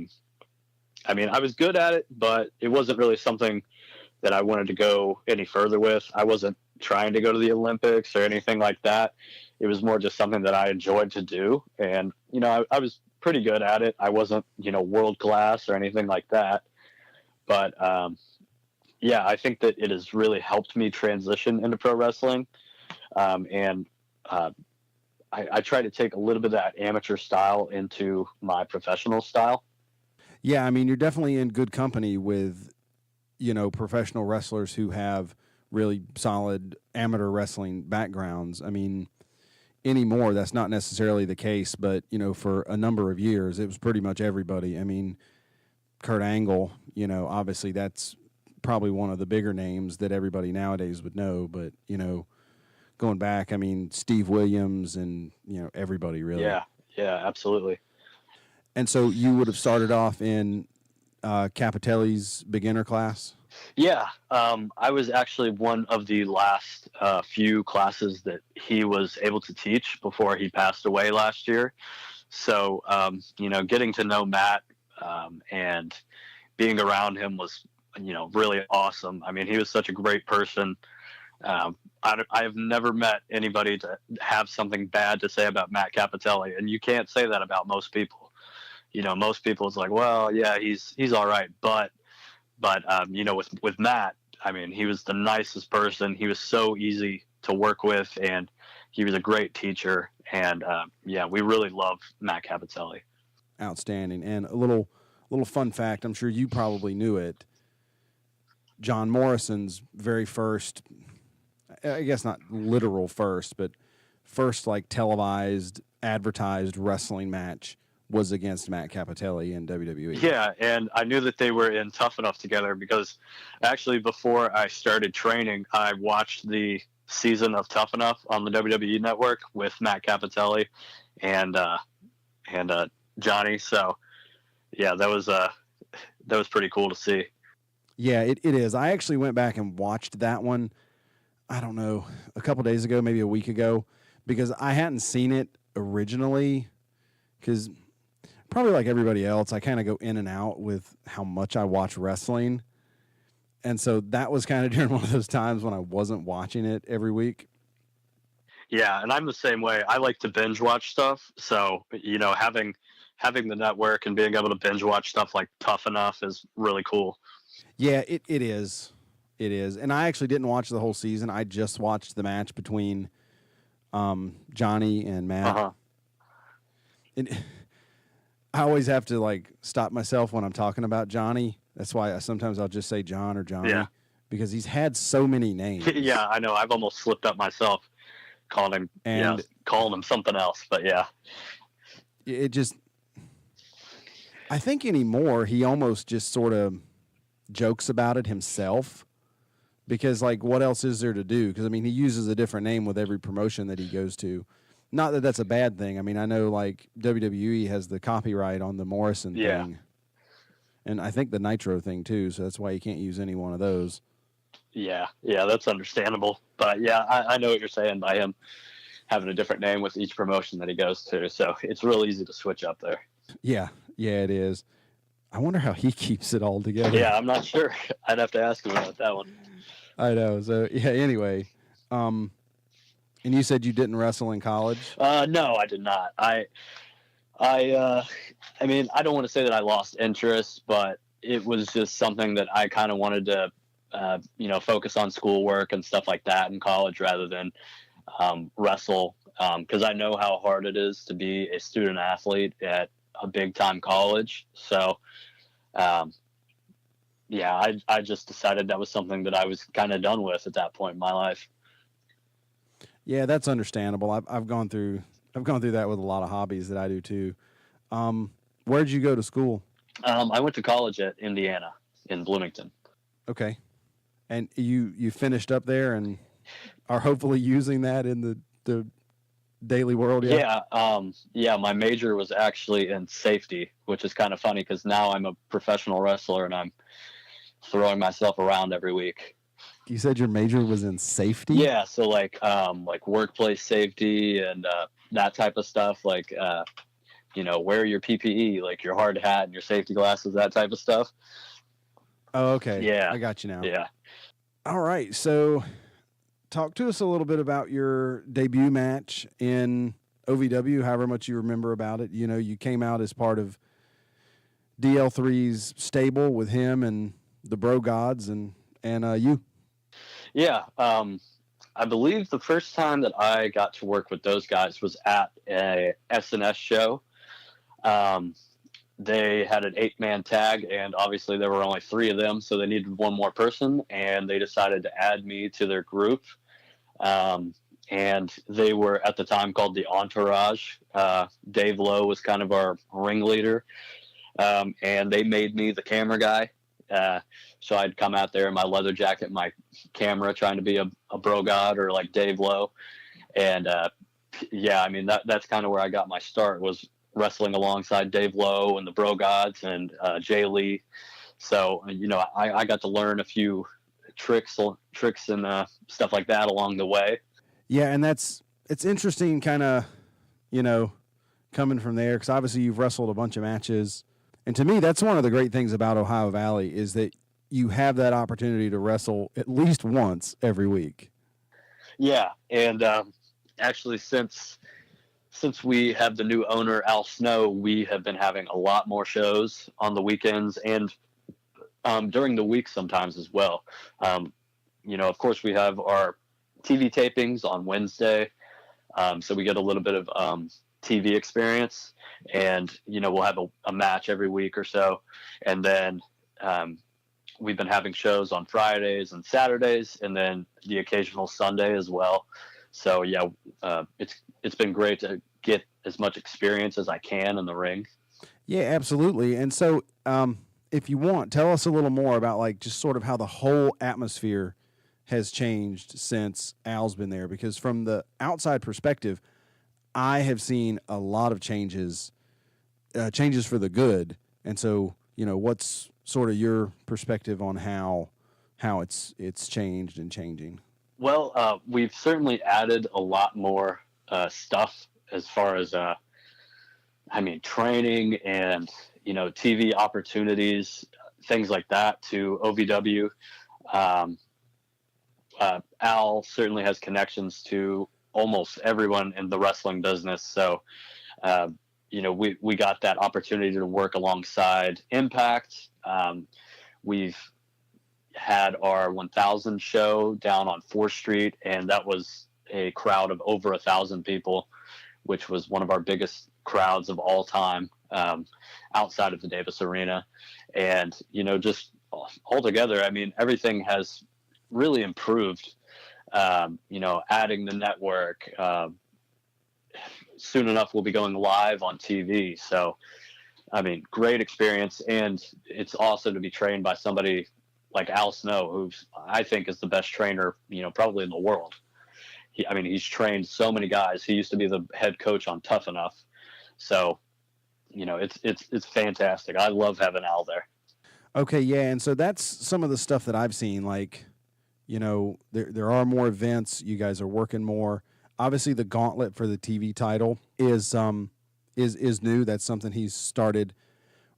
Speaker 3: was good at it, but it wasn't really something that I wanted to go any further with. I wasn't trying to go to the Olympics or anything like that. It was more just something that I enjoyed to do. And, I was pretty good at it. I wasn't, world class or anything like that. But, I think that it has really helped me transition into pro wrestling. I try to take a little bit of that amateur style into my professional style.
Speaker 1: Yeah, you're definitely in good company with, professional wrestlers who have really solid amateur wrestling backgrounds. Anymore, that's not necessarily the case, but, for a number of years, it was pretty much everybody. Kurt Angle, obviously that's probably one of the bigger names that everybody nowadays would know, but, going back, Steve Williams and, everybody really.
Speaker 3: Yeah, absolutely.
Speaker 1: And so you would have started off in Capitelli's beginner class?
Speaker 3: Yeah, I was actually one of the last few classes that he was able to teach before he passed away last year. So, getting to know Matt and being around him was, really awesome. He was such a great person. I've never met anybody to have something bad to say about Matt Capitelli, and you can't say that about most people. Most people it's like, well, yeah, he's all right, but with Matt, he was the nicest person. He was so easy to work with, and he was a great teacher. And we really love Matt Capitelli.
Speaker 1: Outstanding. And a little fun fact, I'm sure you probably knew it. John Morrison's very first, I guess not literal first, but first like televised, advertised wrestling match was against Matt Cappotelli in WWE.
Speaker 3: Yeah, and I knew that they were in Tough Enough together because actually before I started training, I watched the season of Tough Enough on the WWE Network with Matt Cappotelli and Johnny. So yeah, that was pretty cool to see.
Speaker 1: Yeah, it is. I actually went back and watched that one, I don't know, a couple days ago, maybe a week ago, because I hadn't seen it originally, because probably like everybody else, I kind of go in and out with how much I watch wrestling. And so that was kind of during one of those times when I wasn't watching it every week.
Speaker 3: Yeah, and I'm the same way. I like to binge watch stuff. So, having the network and being able to binge watch stuff like Tough Enough is really cool.
Speaker 1: Yeah, it is. It is. And I actually didn't watch the whole season. I just watched the match between Johnny and Matt.
Speaker 3: Uh-huh.
Speaker 1: And I always have to like stop myself when I'm talking about Johnny. That's why sometimes I'll just say John or Johnny, because he's had so many names.
Speaker 3: Yeah, I know. I've almost slipped up myself calling him something else. But yeah,
Speaker 1: it just, I think anymore he almost just sort of jokes about it himself, because like what else is there to do? Because I mean he uses a different name with every promotion that he goes to. Not that that's a bad thing. I mean I know like WWE has the copyright on the Morrison thing, and I think the Nitro thing too. So that's why you can't use any one of those.
Speaker 3: Yeah, that's understandable. But yeah, I know what you're saying by him having a different name with each promotion that he goes to. So it's real easy to switch up there.
Speaker 1: Yeah, it is. I wonder how he keeps it all together.
Speaker 3: Yeah, I'm not sure. I'd have to ask him about that one.
Speaker 1: I know. So yeah. Anyway, and you said you didn't wrestle in college?
Speaker 3: No, I did not. I mean, I don't want to say that I lost interest, but it was just something that I kind of wanted to, focus on schoolwork and stuff like that in college rather than wrestle, because I know how hard it is to be a student athlete at a big time college. So, I just decided that was something that I was kind of done with at that point in my life.
Speaker 1: Yeah, that's understandable. I've gone through that with a lot of hobbies that I do too. Where'd you go to school?
Speaker 3: I went to college at Indiana in Bloomington.
Speaker 1: Okay. And you finished up there and are hopefully using that in the daily world.
Speaker 3: Yeah. My major was actually in safety, which is kind of funny because now I'm a professional wrestler and I'm throwing myself around every week.
Speaker 1: You said your major was in safety?
Speaker 3: Yeah. So like workplace safety and that type of stuff. Like, wear your PPE, like your hard hat and your safety glasses, that type of stuff.
Speaker 1: Oh, okay.
Speaker 3: Yeah.
Speaker 1: I got you now.
Speaker 3: Yeah.
Speaker 1: All right. So talk to us a little bit about your debut match in OVW, however much you remember about it. You came out as part of DL3's stable with him and the Bro Gods and you. Yeah.
Speaker 3: I believe the first time that I got to work with those guys was at a SNS show. They had an 8-man tag, and obviously there were only 3 of them, so they needed one more person, and they decided to add me to their group. And they were at the time called the Entourage. Dave Lowe was kind of our ringleader, and they made me the camera guy. So I'd come out there in my leather jacket, my camera, trying to be a bro god or like Dave Lowe. And that's kind of where I got my start, was wrestling alongside Dave Lowe and the Bro Gods and Jay Lee. So, I got to learn a few tricks and stuff like that along the way.
Speaker 1: Yeah, and it's interesting kind of, coming from there, because obviously you've wrestled a bunch of matches. And to me, that's one of the great things about Ohio Valley is that you have that opportunity to wrestle at least once every week.
Speaker 3: Yeah, and actually since we have the new owner, Al Snow, we have been having a lot more shows on the weekends and during the week sometimes as well. Of course, we have our TV tapings on Wednesday, so we get a little bit of TV experience, and we'll have a match every week or so, and then we've been having shows on Fridays and Saturdays, and then the occasional Sunday as well. So it's been great to get as much experience as I can in the ring.
Speaker 1: Yeah, absolutely. And so, if you want, tell us a little more about like just sort of how the whole atmosphere has changed since Al's been there. Because from the outside perspective, I have seen a lot of changes, changes for the good. And so, what's sort of your perspective on how it's changed and changing?
Speaker 3: Well, we've certainly added a lot more stuff as far as training and TV opportunities, things like that to OVW. Um, Al certainly has connections to almost everyone in the wrestling business, so we got that opportunity to work alongside Impact. We've had our 1000 show down on 4th Street, and that was a crowd of over 1,000 people, which was one of our biggest crowds of all time, outside of the Davis Arena. And, just altogether, everything has really improved. Adding the network, soon enough we'll be going live on TV. So, great experience. And it's awesome to be trained by somebody like Al Snow, who I think is the best trainer, probably in the world. He's trained so many guys. He used to be the head coach on Tough Enough. So, it's fantastic. I love having Al there.
Speaker 1: Okay, yeah, and so that's some of the stuff that I've seen. Like, there are more events. You guys are working more. Obviously, the gauntlet for the TV title is new. That's something he's started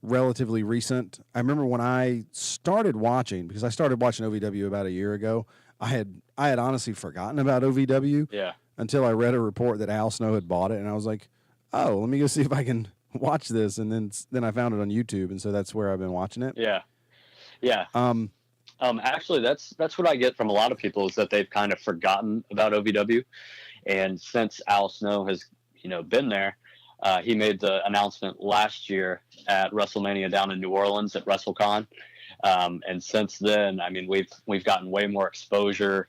Speaker 1: relatively recent. I remember when I started watching, because I started watching OVW about a year ago. I had honestly forgotten about OVW.
Speaker 3: Yeah.
Speaker 1: Until I read a report that Al Snow had bought it, and I was like, oh, let me go see if I can watch this. And then I found it on YouTube, and so that's where I've been watching it.
Speaker 3: Yeah. Yeah. Actually, that's what I get from a lot of people, is that they've kind of forgotten about OVW. And since Al Snow has, been there, he made the announcement last year at WrestleMania down in New Orleans at WrestleCon. And since then, we've gotten way more exposure.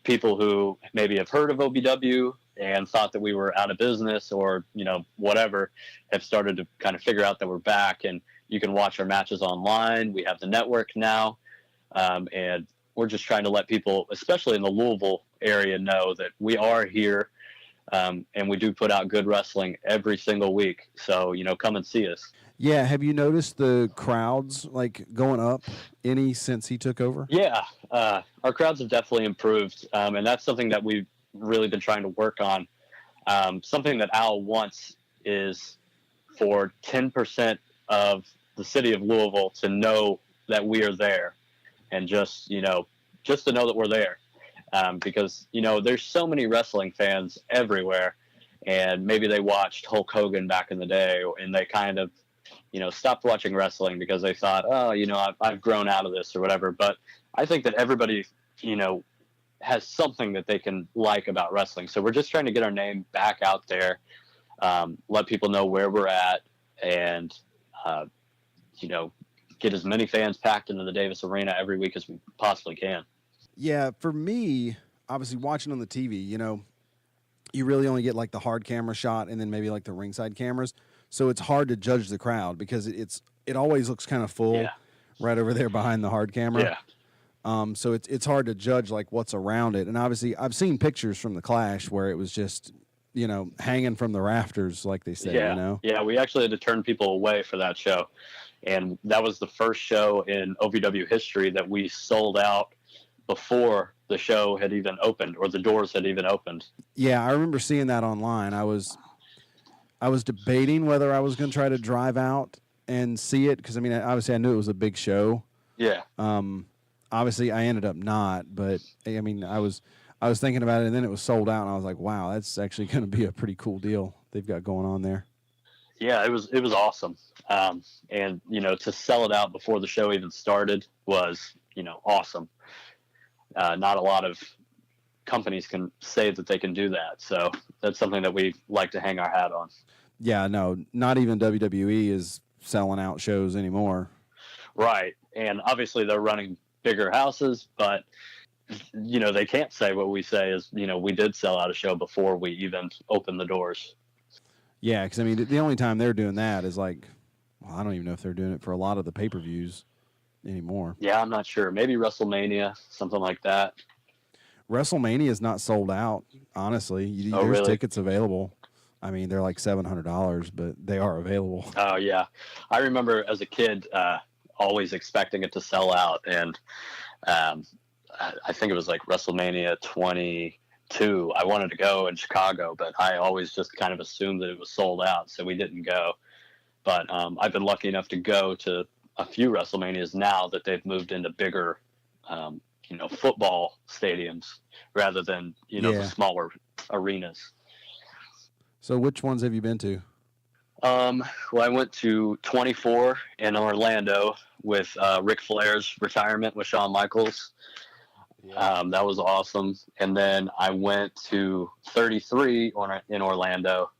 Speaker 3: People who maybe have heard of OVW and thought that we were out of business or, whatever, have started to kind of figure out that we're back, and you can watch our matches online. We have the network now. And we're just trying to let people, especially in the Louisville area, know that we are here. And we do put out good wrestling every single week. So, come and see us.
Speaker 1: Yeah. Have you noticed the crowds like going up any since he took over?
Speaker 3: Yeah. Our crowds have definitely improved. And that's something that we've really been trying to work on. Something that Al wants is for 10% of the city of Louisville to know that we are there, and just to know that we're there. Because, there's so many wrestling fans everywhere, and maybe they watched Hulk Hogan back in the day, and they kind of, stopped watching wrestling because they thought, oh, I've grown out of this or whatever. But I think that everybody, has something that they can like about wrestling. So we're just trying to get our name back out there, let people know where we're at, and, get as many fans packed into the Davis Arena every week as we possibly can.
Speaker 1: Yeah, for me, obviously watching on the TV, you really only get like the hard camera shot and then maybe like the ringside cameras. So it's hard to judge the crowd because it always looks kind of full right over there behind the hard camera.
Speaker 3: Yeah.
Speaker 1: So it's hard to judge like what's around it. And obviously I've seen pictures from the Clash where it was just, hanging from the rafters, like they say,
Speaker 3: Yeah, we actually had to turn people away for that show. And that was the first show in OVW history that we sold out before the show had even opened, or the doors had even opened.
Speaker 1: Yeah, I remember seeing that online. I was debating whether I was going to try to drive out and see it because obviously I knew it was a big show.
Speaker 3: Yeah.
Speaker 1: Obviously I ended up not, but I was thinking about it, and then it was sold out, and I was like, wow, that's actually going to be a pretty cool deal they've got going on there.
Speaker 3: Yeah, it was awesome. And to sell it out before the show even started was, awesome. Not a lot of companies can say that they can do that. So that's something that we like to hang our hat on.
Speaker 1: Yeah, no, not even WWE is selling out shows anymore.
Speaker 3: Right. And obviously they're running bigger houses, but they can't say what we say is, we did sell out a show before we even opened the doors.
Speaker 1: Yeah, because I mean, the only time they're doing that is like, well, I don't even know if they're doing it for a lot of the pay-per-views anymore.
Speaker 3: Yeah, I'm not sure. Maybe WrestleMania, something like that.
Speaker 1: WrestleMania is not sold out, honestly.
Speaker 3: Oh,
Speaker 1: There's
Speaker 3: really?
Speaker 1: tickets available. I mean, they're like $700, but they are available.
Speaker 3: Oh, yeah. I remember as a kid always expecting it to sell out, and I think it was like WrestleMania 22. I wanted to go in Chicago, but I always just kind of assumed that it was sold out, so we didn't go. But I've been lucky enough to go to a few WrestleManias now that they've moved into bigger, football stadiums rather than, the smaller arenas.
Speaker 1: So which ones have you been to?
Speaker 3: Well, I went to 24 in Orlando with Ric Flair's retirement with Shawn Michaels. Yeah. That was awesome. And then I went to 33 in Orlando,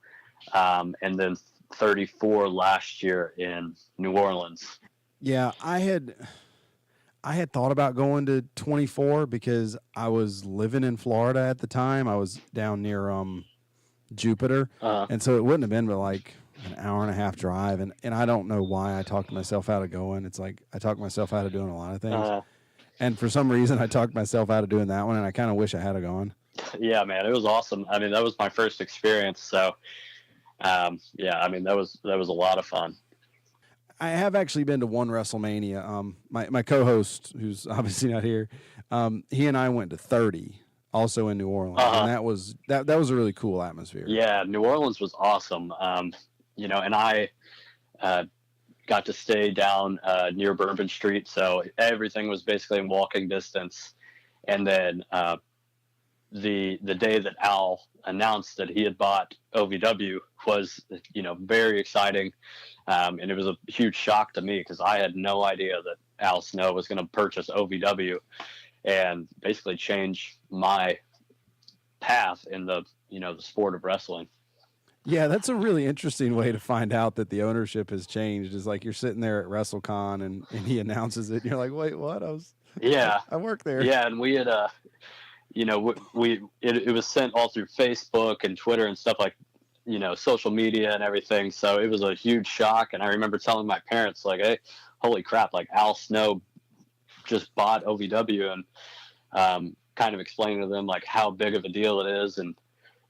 Speaker 3: and then 34 last year in New Orleans.
Speaker 1: Yeah, I had thought about going to 24 because I was living in Florida at the time. I was down near Jupiter, and so it wouldn't have been but like an hour and a half drive. And I don't know why I talked myself out of going. It's like I talked myself out of doing a lot of things. And for some reason, I talked myself out of doing that one, and I kind of wish I had gone.
Speaker 3: Yeah, man, it was awesome. I mean, that was my first experience, so yeah, I mean, that was a lot of fun.
Speaker 1: I have actually been to one WrestleMania. My co-host, who's obviously not here, he and I went to 30, also in New Orleans, and that was a really cool atmosphere.
Speaker 3: Yeah, New Orleans was awesome. And I got to stay down near Bourbon Street, so everything was basically in walking distance. And then the day that Al announced that he had bought OVW was, very exciting. And it was a huge shock to me because I had no idea that Al Snow was going to purchase OVW and basically change my path in the sport of wrestling.
Speaker 1: Yeah, that's a really interesting way to find out that the ownership has changed. Is like you're sitting there at WrestleCon and he announces it, and you're like, "Wait, what? I work there."
Speaker 3: Yeah, and we had it was sent all through Facebook and Twitter and stuff like, social media and everything. So it was a huge shock, and I remember telling my parents like, "Hey, holy crap! Like Al Snow just bought OVW," and kind of explaining to them like how big of a deal it is and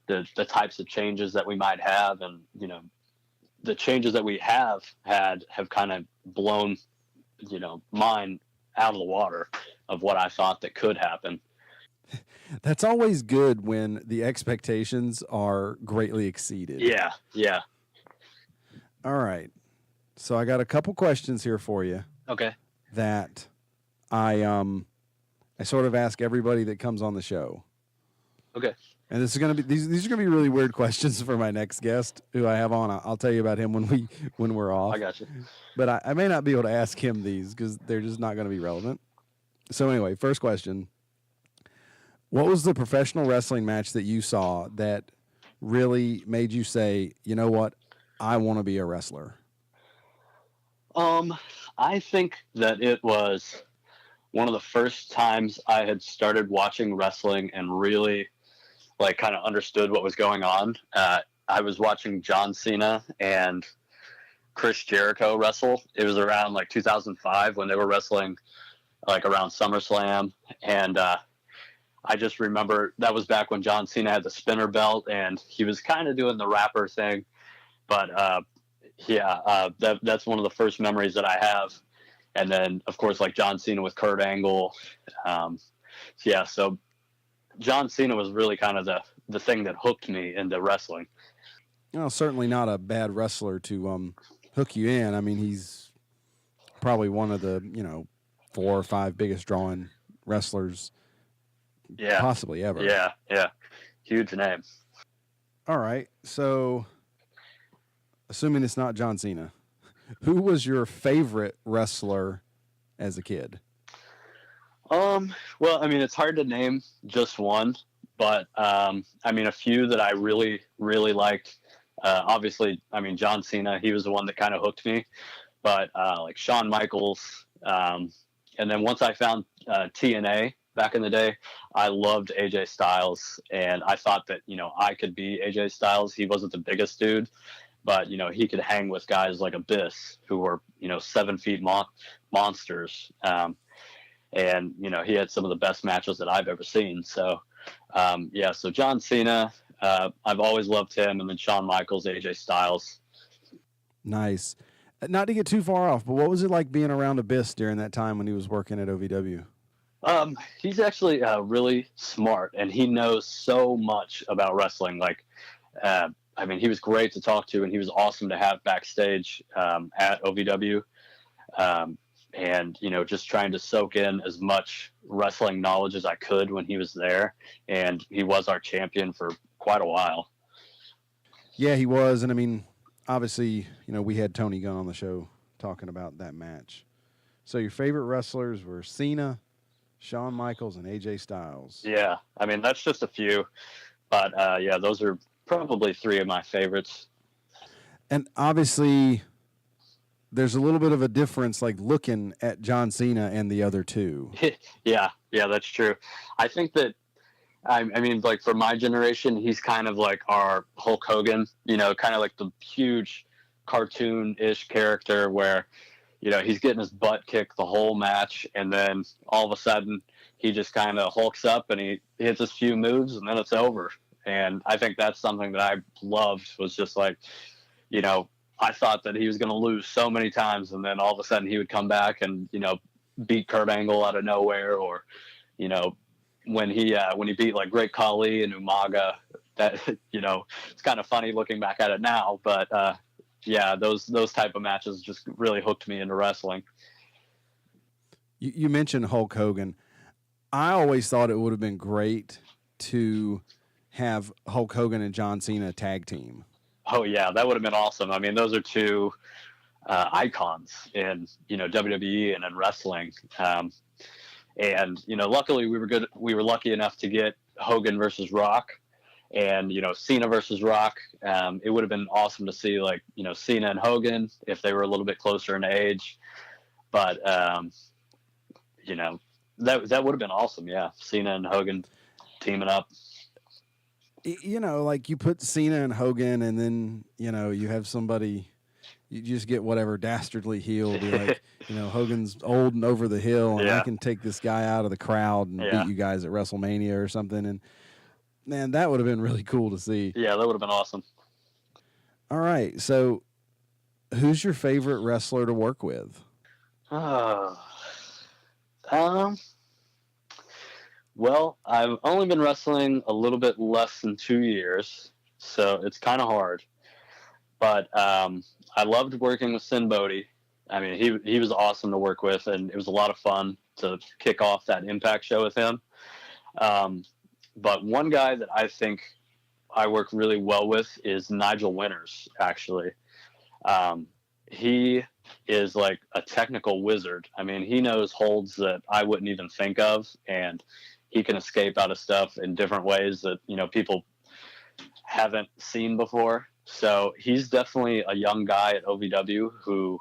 Speaker 3: the types of changes that we might have, and the changes that we have kind of blown mine out of the water of what I thought that could happen.
Speaker 1: That's always good when the expectations are greatly exceeded.
Speaker 3: Yeah.
Speaker 1: All right, so I got a couple questions here for you.
Speaker 3: Okay.
Speaker 1: That I sort of ask everybody that comes on the show.
Speaker 3: Okay.
Speaker 1: And this is gonna be these are gonna be really weird questions for my next guest, who I have on. I'll tell you about him when we're off.
Speaker 3: I got you.
Speaker 1: But I may not be able to ask him these because they're just not going to be relevant. So anyway, first question: what was the professional wrestling match that you saw that really made you say, "You know what? I want to be a wrestler"?
Speaker 3: I think that it was one of the first times I had started watching wrestling and really kind of understood what was going on. I was watching John Cena and Chris Jericho wrestle. It was around 2005 when they were wrestling around SummerSlam. And I just remember that was back when John Cena had the spinner belt and he was kind of doing the rapper thing. But that's one of the first memories that I have. And then, of course, John Cena with Kurt Angle. So John Cena was really kind of the thing that hooked me into wrestling.
Speaker 1: Well, certainly not a bad wrestler to hook you in. I mean, he's probably one of the 4 or 5 biggest drawing wrestlers, possibly ever.
Speaker 3: Yeah, huge name.
Speaker 1: All right, so assuming it's not John Cena, who was your favorite wrestler as a kid?
Speaker 3: Well, I mean, it's hard to name just one, but I mean, a few that I really, really liked. Obviously, I mean, John Cena, he was the one that kind of hooked me, but Shawn Michaels. And then once I found TNA back in the day, I loved AJ Styles, and I thought that, I could be AJ Styles. He wasn't the biggest dude, but, he could hang with guys like Abyss, who were, 7 feet monsters. And, he had some of the best matches that I've ever seen. So, so John Cena, I've always loved him, and then Shawn Michaels, AJ Styles.
Speaker 1: Nice. Not to get too far off, but what was it like being around Abyss during that time when he was working at OVW?
Speaker 3: He's actually really smart, and he knows so much about wrestling. Like, he was great to talk to, and he was awesome to have backstage at OVW. And, just trying to soak in as much wrestling knowledge as I could when he was there. And he was our champion for quite a while.
Speaker 1: Yeah, he was. And obviously, we had Tony Gunn on the show talking about that match. So your favorite wrestlers were Cena, Shawn Michaels, and AJ Styles.
Speaker 3: Yeah, that's just a few. But, those are probably 3 of my favorites.
Speaker 1: And obviously, there's a little bit of a difference, like looking at John Cena and the other 2.
Speaker 3: Yeah, that's true. I think that, like for my generation, he's kind of like our Hulk Hogan, kind of like the huge cartoon-ish character where, he's getting his butt kicked the whole match, and then all of a sudden he just kind of hulks up and he hits his few moves, and then it's over. And I think that's something that I loved, was just like, I thought that he was going to lose so many times, and then all of a sudden he would come back and, beat Kurt Angle out of nowhere, or, when he beat like Great Khali and Umaga, that, it's kind of funny looking back at it now, but, those type of matches just really hooked me into wrestling.
Speaker 1: You mentioned Hulk Hogan. I always thought it would have been great to have Hulk Hogan and John Cena tag team.
Speaker 3: Oh yeah, that would have been awesome. Those are 2 icons in WWE and in wrestling. And luckily we were lucky enough to get Hogan versus Rock, and Cena versus Rock. It would have been awesome to see like Cena and Hogan if they were a little bit closer in age. But that would have been awesome. Yeah, Cena and Hogan teaming up.
Speaker 1: Like you put Cena and Hogan, and then, you have somebody, you just get whatever dastardly heel, be like, Hogan's old and over the hill, and I can take this guy out of the crowd and beat you guys at WrestleMania or something. And man, that would have been really cool to see.
Speaker 3: Yeah, that would have been awesome.
Speaker 1: All right. So who's your favorite wrestler to work with?
Speaker 3: Well, I've only been wrestling a little bit less than 2 years, so it's kind of hard. But I loved working with Sinn Bodhi. He was awesome to work with, and it was a lot of fun to kick off that Impact show with him. But one guy that I think I work really well with is Nigel Winters, actually. He is like a technical wizard. He knows holds that I wouldn't even think of, and he can escape out of stuff in different ways that, people haven't seen before. So he's definitely a young guy at OVW who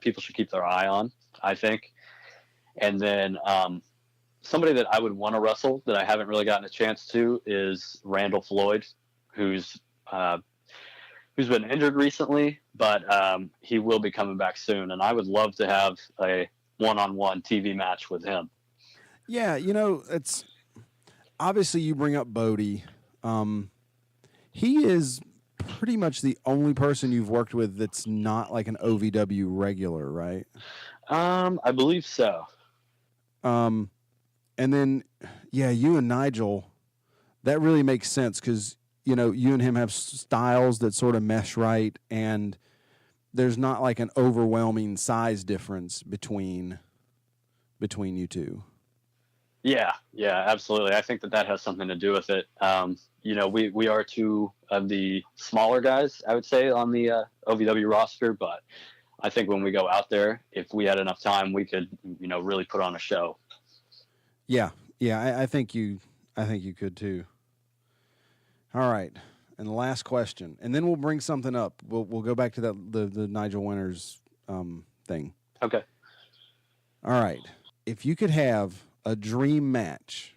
Speaker 3: people should keep their eye on, I think. And then somebody that I would want to wrestle that I haven't really gotten a chance to is Randall Floyd, who's been injured recently, but he will be coming back soon. And I would love to have a one-on-one TV match with him.
Speaker 1: Yeah, it's obviously you bring up Bodhi. He is pretty much the only person you've worked with that's not like an OVW regular, right?
Speaker 3: I believe so.
Speaker 1: And then, you and Nigel, that really makes sense because, you and him have styles that sort of mesh right, and there's not like an overwhelming size difference between you two. Yeah,
Speaker 3: absolutely. I think that has something to do with it. We are 2 of the smaller guys, I would say, on the OVW roster, but I think when we go out there, if we had enough time, we could, really put on a show.
Speaker 1: Yeah, I think you could too. All right, and the last question, and then we'll bring something up. We'll go back to the Nigel Winters thing.
Speaker 3: Okay.
Speaker 1: All right, if you could have a dream match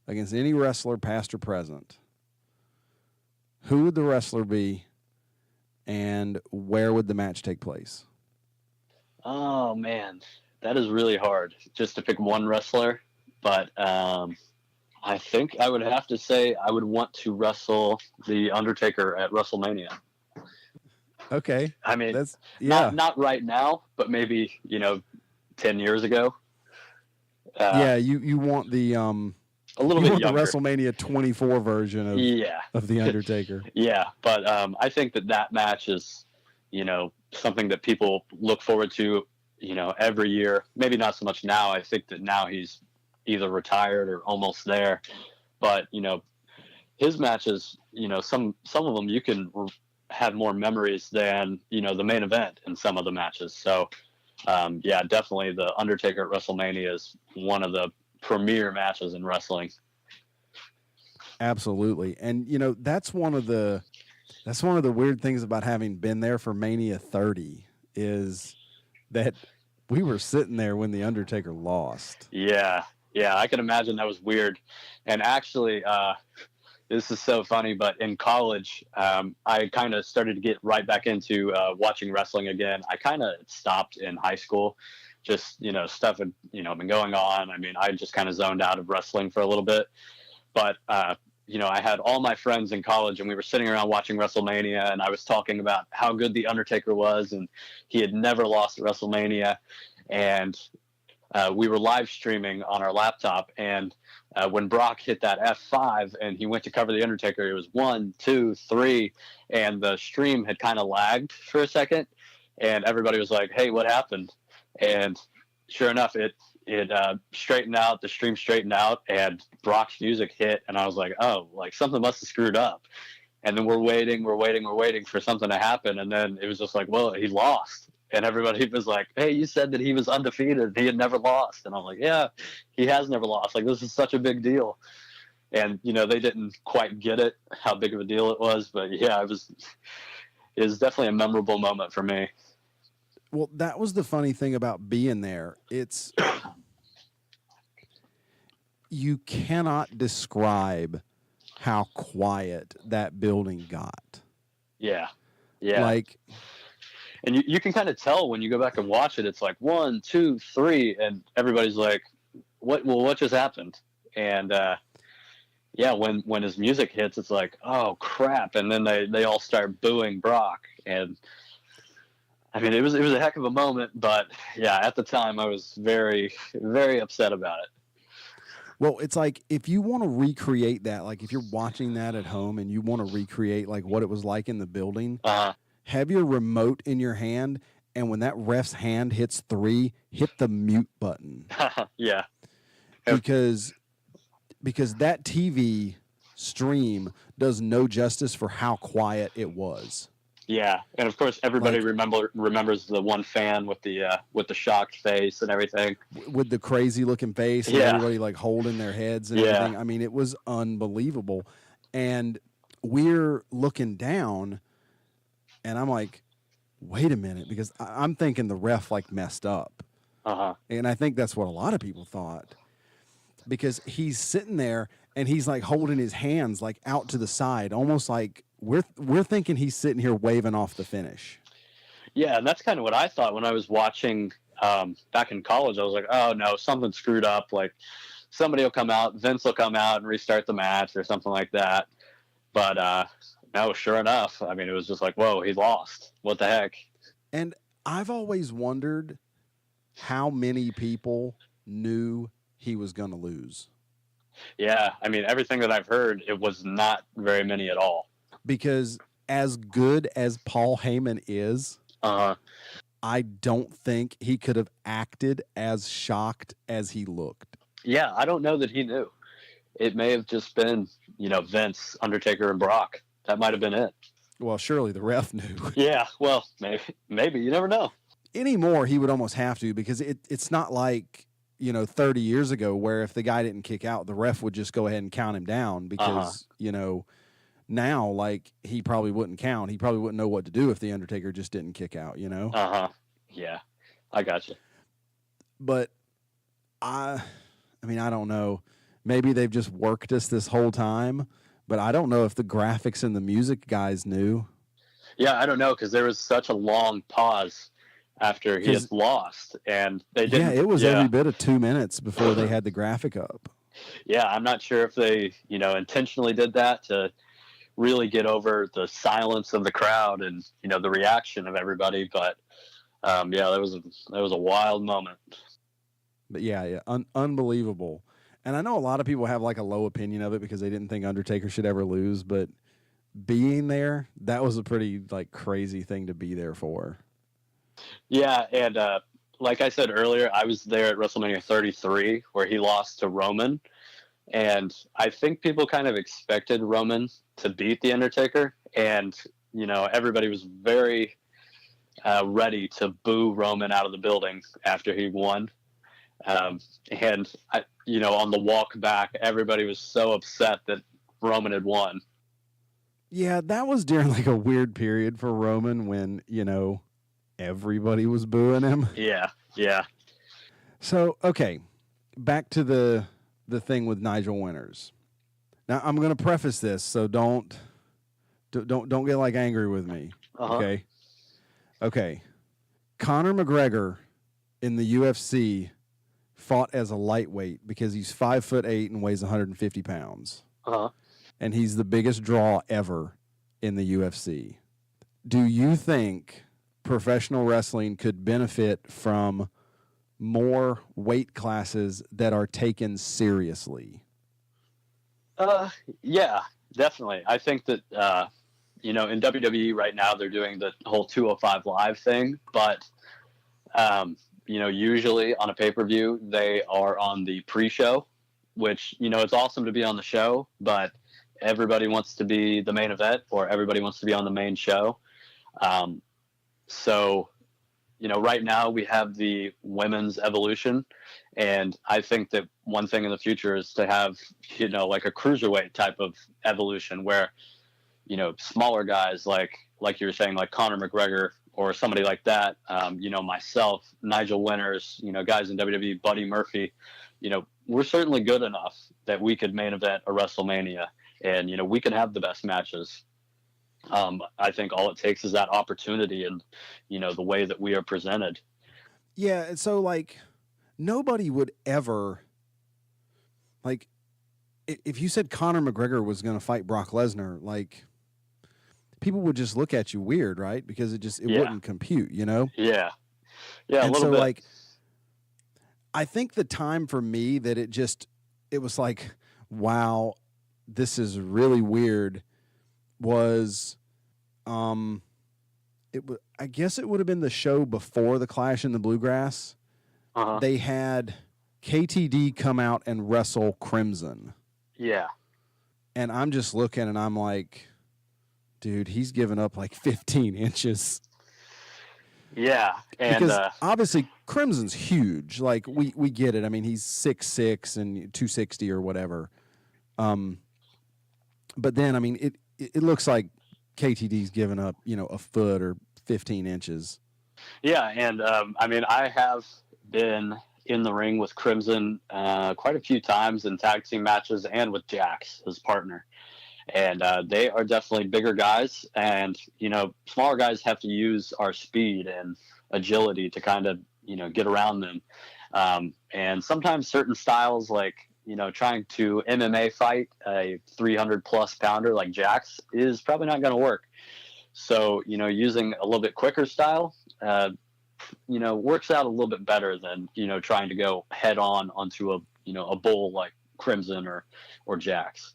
Speaker 1: against any wrestler, past or present, who would the wrestler be, and where would the match take place?
Speaker 3: Oh man, that is really hard just to pick one wrestler. But I think I would have to say I would want to wrestle the Undertaker at WrestleMania.
Speaker 1: Okay.
Speaker 3: I mean,
Speaker 1: that's
Speaker 3: not right now, but maybe 10 years ago.
Speaker 1: You want the
Speaker 3: a little bit younger.
Speaker 1: The WrestleMania 24 version of the Undertaker.
Speaker 3: Yeah, but I think that match is something that people look forward to every year. Maybe not so much now. I think that now he's either retired or almost there, but his matches, some of them you can have more memories than the main event in some of the matches. So definitely the Undertaker at WrestleMania is one of the premier matches in wrestling.
Speaker 1: Absolutely. And that's one of the weird things about having been there for Mania 30 is that we were sitting there when the Undertaker lost.
Speaker 3: Yeah, I can imagine that was weird. And actually, this is so funny, but in college, I kind of started to get right back into watching wrestling again. I kind of stopped in high school. Just, stuff had, been going on. I mean, I just kind of zoned out of wrestling for a little bit. But, I had all my friends in college, and we were sitting around watching WrestleMania, and I was talking about how good The Undertaker was, and he had never lost at WrestleMania. And we were live streaming on our laptop, and when Brock hit that F5 and he went to cover The Undertaker, it was 1, 2, 3, and the stream had kind of lagged for a second, and everybody was like, hey, what happened? And sure enough, it straightened out, the stream straightened out, and Brock's music hit, and I was like, oh, like something must have screwed up. And then we're waiting for something to happen, and then it was just like, well, he lost. And everybody was like, hey, you said that he was undefeated. He had never lost. And I'm like, yeah, he has never lost. Like, this is such a big deal. And, they didn't quite get it, how big of a deal it was. But, yeah, it was definitely a memorable moment for me.
Speaker 1: Well, that was the funny thing about being there. It's you cannot describe how quiet that building got.
Speaker 3: Yeah.
Speaker 1: Like,
Speaker 3: and you can kind of tell when you go back and watch it. It's like 1, 2, 3, and everybody's like, what just happened? And when his music hits, it's like, oh crap! And then they all start booing Brock, and I mean, it was a heck of a moment. But yeah, at the time, I was very, very upset about it.
Speaker 1: Well, it's like if you want to recreate that, like if you're watching that at home and you want to recreate like what it was like in the building. Have your remote in your hand, and when that ref's hand hits 3, hit the mute button.
Speaker 3: Yeah.
Speaker 1: Because that TV stream does no justice for how quiet it was.
Speaker 3: Yeah, and of course everybody remembers the one fan with the shocked face and everything.
Speaker 1: With the crazy looking face and everybody like holding their heads and everything. I mean, it was unbelievable. And we're looking down, and I'm like, wait a minute, because I'm thinking the ref like messed up. And I think that's what a lot of people thought, because he's sitting there and he's like holding his hands like out to the side, almost like we're thinking he's sitting here waving off the finish.
Speaker 3: Yeah, and that's kind of what I thought when I was watching back in college. I was like, oh no, something screwed up. Like somebody will come out, Vince will come out and restart the match or something like that. But no, sure enough, I mean, it was just like, whoa, he lost. What the heck?
Speaker 1: And I've always wondered how many people knew he was going to lose.
Speaker 3: Yeah, I mean, everything that I've heard, it was not very many at all.
Speaker 1: Because as good as Paul Heyman is, I don't think he could have acted as shocked as he looked.
Speaker 3: Yeah, I don't know that he knew. It may have just been, Vince, Undertaker, and Brock. That might have been it.
Speaker 1: Well, surely the ref knew.
Speaker 3: Yeah, well, maybe. You never know.
Speaker 1: Anymore, he would almost have to, because it's not like, 30 years ago where if the guy didn't kick out, the ref would just go ahead and count him down because, now, like, he probably wouldn't count. He probably wouldn't know what to do if the Undertaker just didn't kick out, Yeah, I got you. But I I mean, I don't know. Maybe they've just worked us this whole time, but I don't know if the graphics and the music guys knew.
Speaker 3: Yeah, I don't know, because there was such a long pause after he had lost, and they didn't.
Speaker 1: Yeah, it was every bit of 2 minutes before they had the graphic up.
Speaker 3: Yeah, I'm not sure if they, intentionally did that to really get over the silence of the crowd and the reaction of everybody. But that was a wild moment.
Speaker 1: But yeah, unbelievable. And I know a lot of people have like a low opinion of it because they didn't think Undertaker should ever lose, but being there, that was a pretty like crazy thing to be there for.
Speaker 3: Yeah, and like I said earlier, I was there at WrestleMania 33 where he lost to Roman, and I think people kind of expected Roman to beat the Undertaker, and everybody was very ready to boo Roman out of the building after he won. And on the walk back, everybody was so upset that Roman had won.
Speaker 1: Yeah, that was during like a weird period for Roman when, everybody was booing him.
Speaker 3: Yeah.
Speaker 1: So, okay, back to the thing with Nigel Winters. Now, I'm going to preface this, so don't get like angry with me.
Speaker 3: Uh-huh.
Speaker 1: Okay. Conor McGregor in the UFC fought as a lightweight because he's 5'8" and weighs 150 pounds.
Speaker 3: Uh-huh.
Speaker 1: And he's the biggest draw ever in the UFC. Do you think professional wrestling could benefit from more weight classes that are taken seriously?
Speaker 3: Yeah, definitely. I think that, in WWE right now, they're doing the whole 205 Live thing, but, usually on a pay-per-view, they are on the pre-show, which, it's awesome to be on the show, but everybody wants to be the main event or everybody wants to be on the main show. So, right now we have the women's evolution, and I think that one thing in the future is to have, like a cruiserweight type of evolution where, smaller guys like you were saying, like Conor McGregor or somebody like that, myself, Nigel Winters, guys in WWE, Buddy Murphy, we're certainly good enough that we could main event a WrestleMania, and, we can have the best matches. I think all it takes is that opportunity and, the way that we are presented.
Speaker 1: Yeah. And so like nobody would ever like, if you said Conor McGregor was going to fight Brock Lesnar, like people would just look at you weird, right? Because it wouldn't compute,
Speaker 3: Yeah. Yeah.
Speaker 1: And
Speaker 3: a little
Speaker 1: so
Speaker 3: bit.
Speaker 1: Like, I think the time for me that it was like, wow, this is really weird was, I guess it would have been the show before the Clash in the Bluegrass.
Speaker 3: Uh-huh.
Speaker 1: They had KTD come out and wrestle Crimson.
Speaker 3: Yeah.
Speaker 1: And I'm just looking and I'm like, dude, he's given up like 15 inches.
Speaker 3: Yeah. And
Speaker 1: because obviously Crimson's huge. Like we get it. I mean, he's 6'6" and 260 or whatever. But then, I mean, it looks like KTD's given up, a foot or 15 inches.
Speaker 3: Yeah, and I have been in the ring with Crimson quite a few times in tag team matches and with Jax, his partner. And they are definitely bigger guys, and, smaller guys have to use our speed and agility to kind of, get around them. And sometimes certain styles like, trying to MMA fight a 300-plus pounder like Jax is probably not going to work. So, using a little bit quicker style, works out a little bit better than, trying to go head on onto a bull like Crimson or Jax.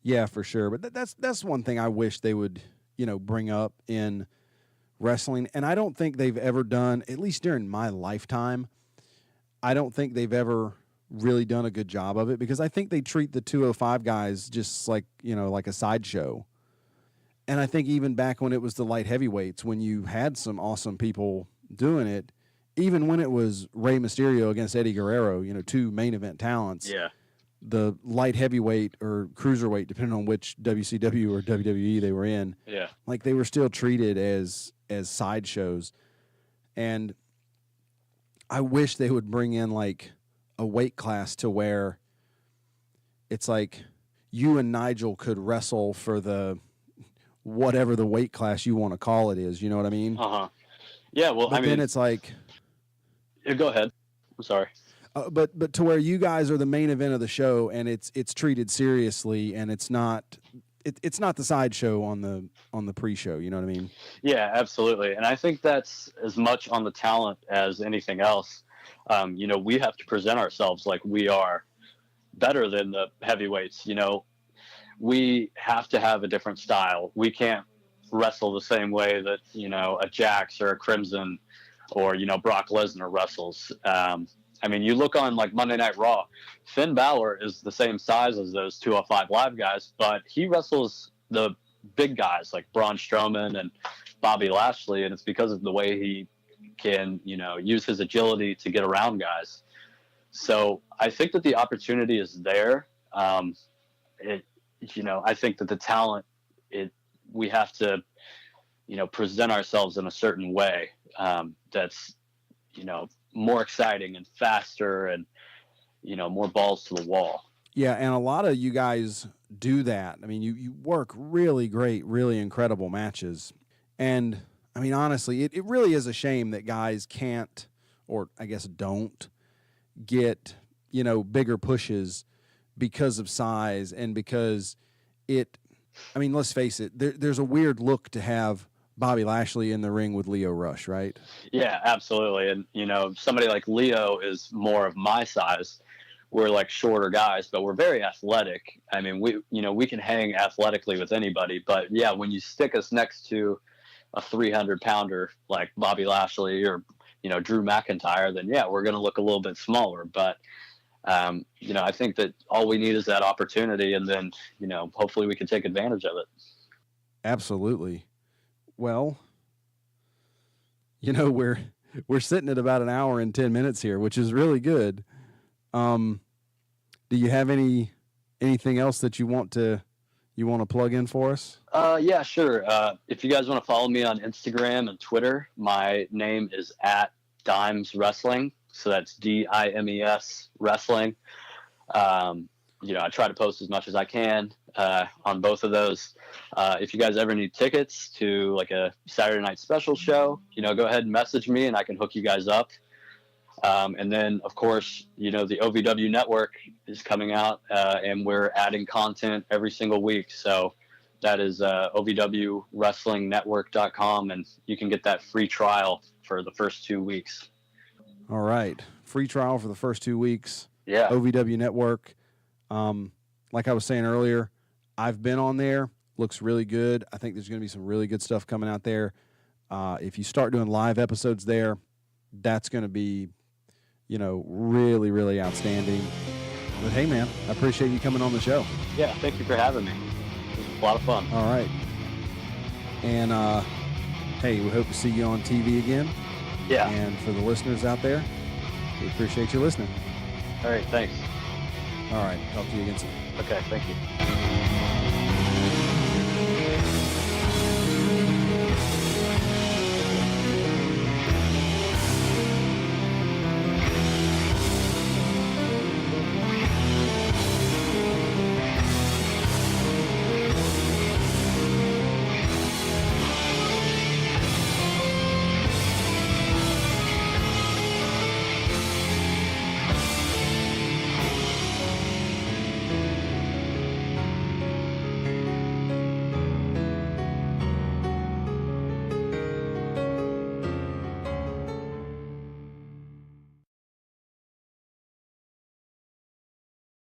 Speaker 1: Yeah, for sure. But that's one thing I wish they would, bring up in wrestling. And I don't think they've ever done, at least during my lifetime, I don't think they've ever really done a good job of it, because I think they treat the 205 guys just like, like a sideshow. And I think even back when it was the light heavyweights, when you had some awesome people doing it, even when it was Rey Mysterio against Eddie Guerrero, two main event talents.
Speaker 3: Yeah.
Speaker 1: The light heavyweight or cruiserweight, depending on which WCW or WWE they were in, like they were still treated as sideshows. And I wish they would bring in like a weight class to where it's like you and Nigel could wrestle for the whatever the weight class you want to call it is. You know what I mean?
Speaker 3: Yeah. Well,
Speaker 1: but then it's like,
Speaker 3: go ahead. I'm sorry.
Speaker 1: But to where you guys are the main event of the show, and it's treated seriously, and it's not the sideshow on the pre-show. You know what I mean?
Speaker 3: Yeah, absolutely. And I think that's as much on the talent as anything else. We have to present ourselves like we are better than the heavyweights. We have to have a different style. We can't wrestle the same way that, a Jax or a Crimson or, Brock Lesnar wrestles. You look on like Monday Night Raw, Finn Balor is the same size as those 205 Live guys, but he wrestles the big guys like Braun Strowman and Bobby Lashley, and it's because of the way he can, use his agility to get around guys. So I think that the opportunity is there. I think that the talent, we have to, present ourselves in a certain way that's, more exciting and faster and, more balls to the wall.
Speaker 1: Yeah, and a lot of you guys do that. You work really great, really incredible matches. And, honestly, it really is a shame that guys can't, or I guess don't, get, bigger pushes because of size and because let's face it, there's a weird look to have Bobby Lashley in the ring with Lio Rush, right?
Speaker 3: Yeah, absolutely. And, somebody like Lio is more of my size. We're like shorter guys, but we're very athletic. We can hang athletically with anybody, but yeah, when you stick us next to a 300-pounder like Bobby Lashley or, Drew McIntyre, then yeah, we're going to look a little bit smaller. But, I think that all we need is that opportunity, and then, hopefully we can take advantage of it.
Speaker 1: Absolutely. Well, we're sitting at about an hour and 10 minutes here, which is really good. Do you have anything else that you want to plug in for us?
Speaker 3: Yeah, sure. If you guys want to follow me on Instagram and Twitter, my name is @Dimes Wrestling. So that's DIMES Wrestling. I try to post as much as I can on both of those. If you guys ever need tickets to like a Saturday night special show, go ahead and message me and I can hook you guys up. And then, of course, the OVW Network is coming out and we're adding content every single week. So that is OVWWrestlingNetwork.com, and you can get that free trial for the first 2 weeks.
Speaker 1: All right. Free trial for the first 2 weeks.
Speaker 3: Yeah.
Speaker 1: OVW Network. Like I was saying earlier, I've been on there. Looks really good. I think there's going to be some really good stuff coming out there. If you start doing live episodes there, that's going to be, really, really outstanding. But hey, man, I appreciate you coming on the show.
Speaker 3: Yeah, thank you for having me. It was a lot of fun.
Speaker 1: All right. And, hey, we hope to see you on TV again.
Speaker 3: Yeah.
Speaker 1: And for the listeners out there, we appreciate you listening.
Speaker 3: All right, thanks.
Speaker 1: All right, talk to you again soon.
Speaker 3: Okay, thank you.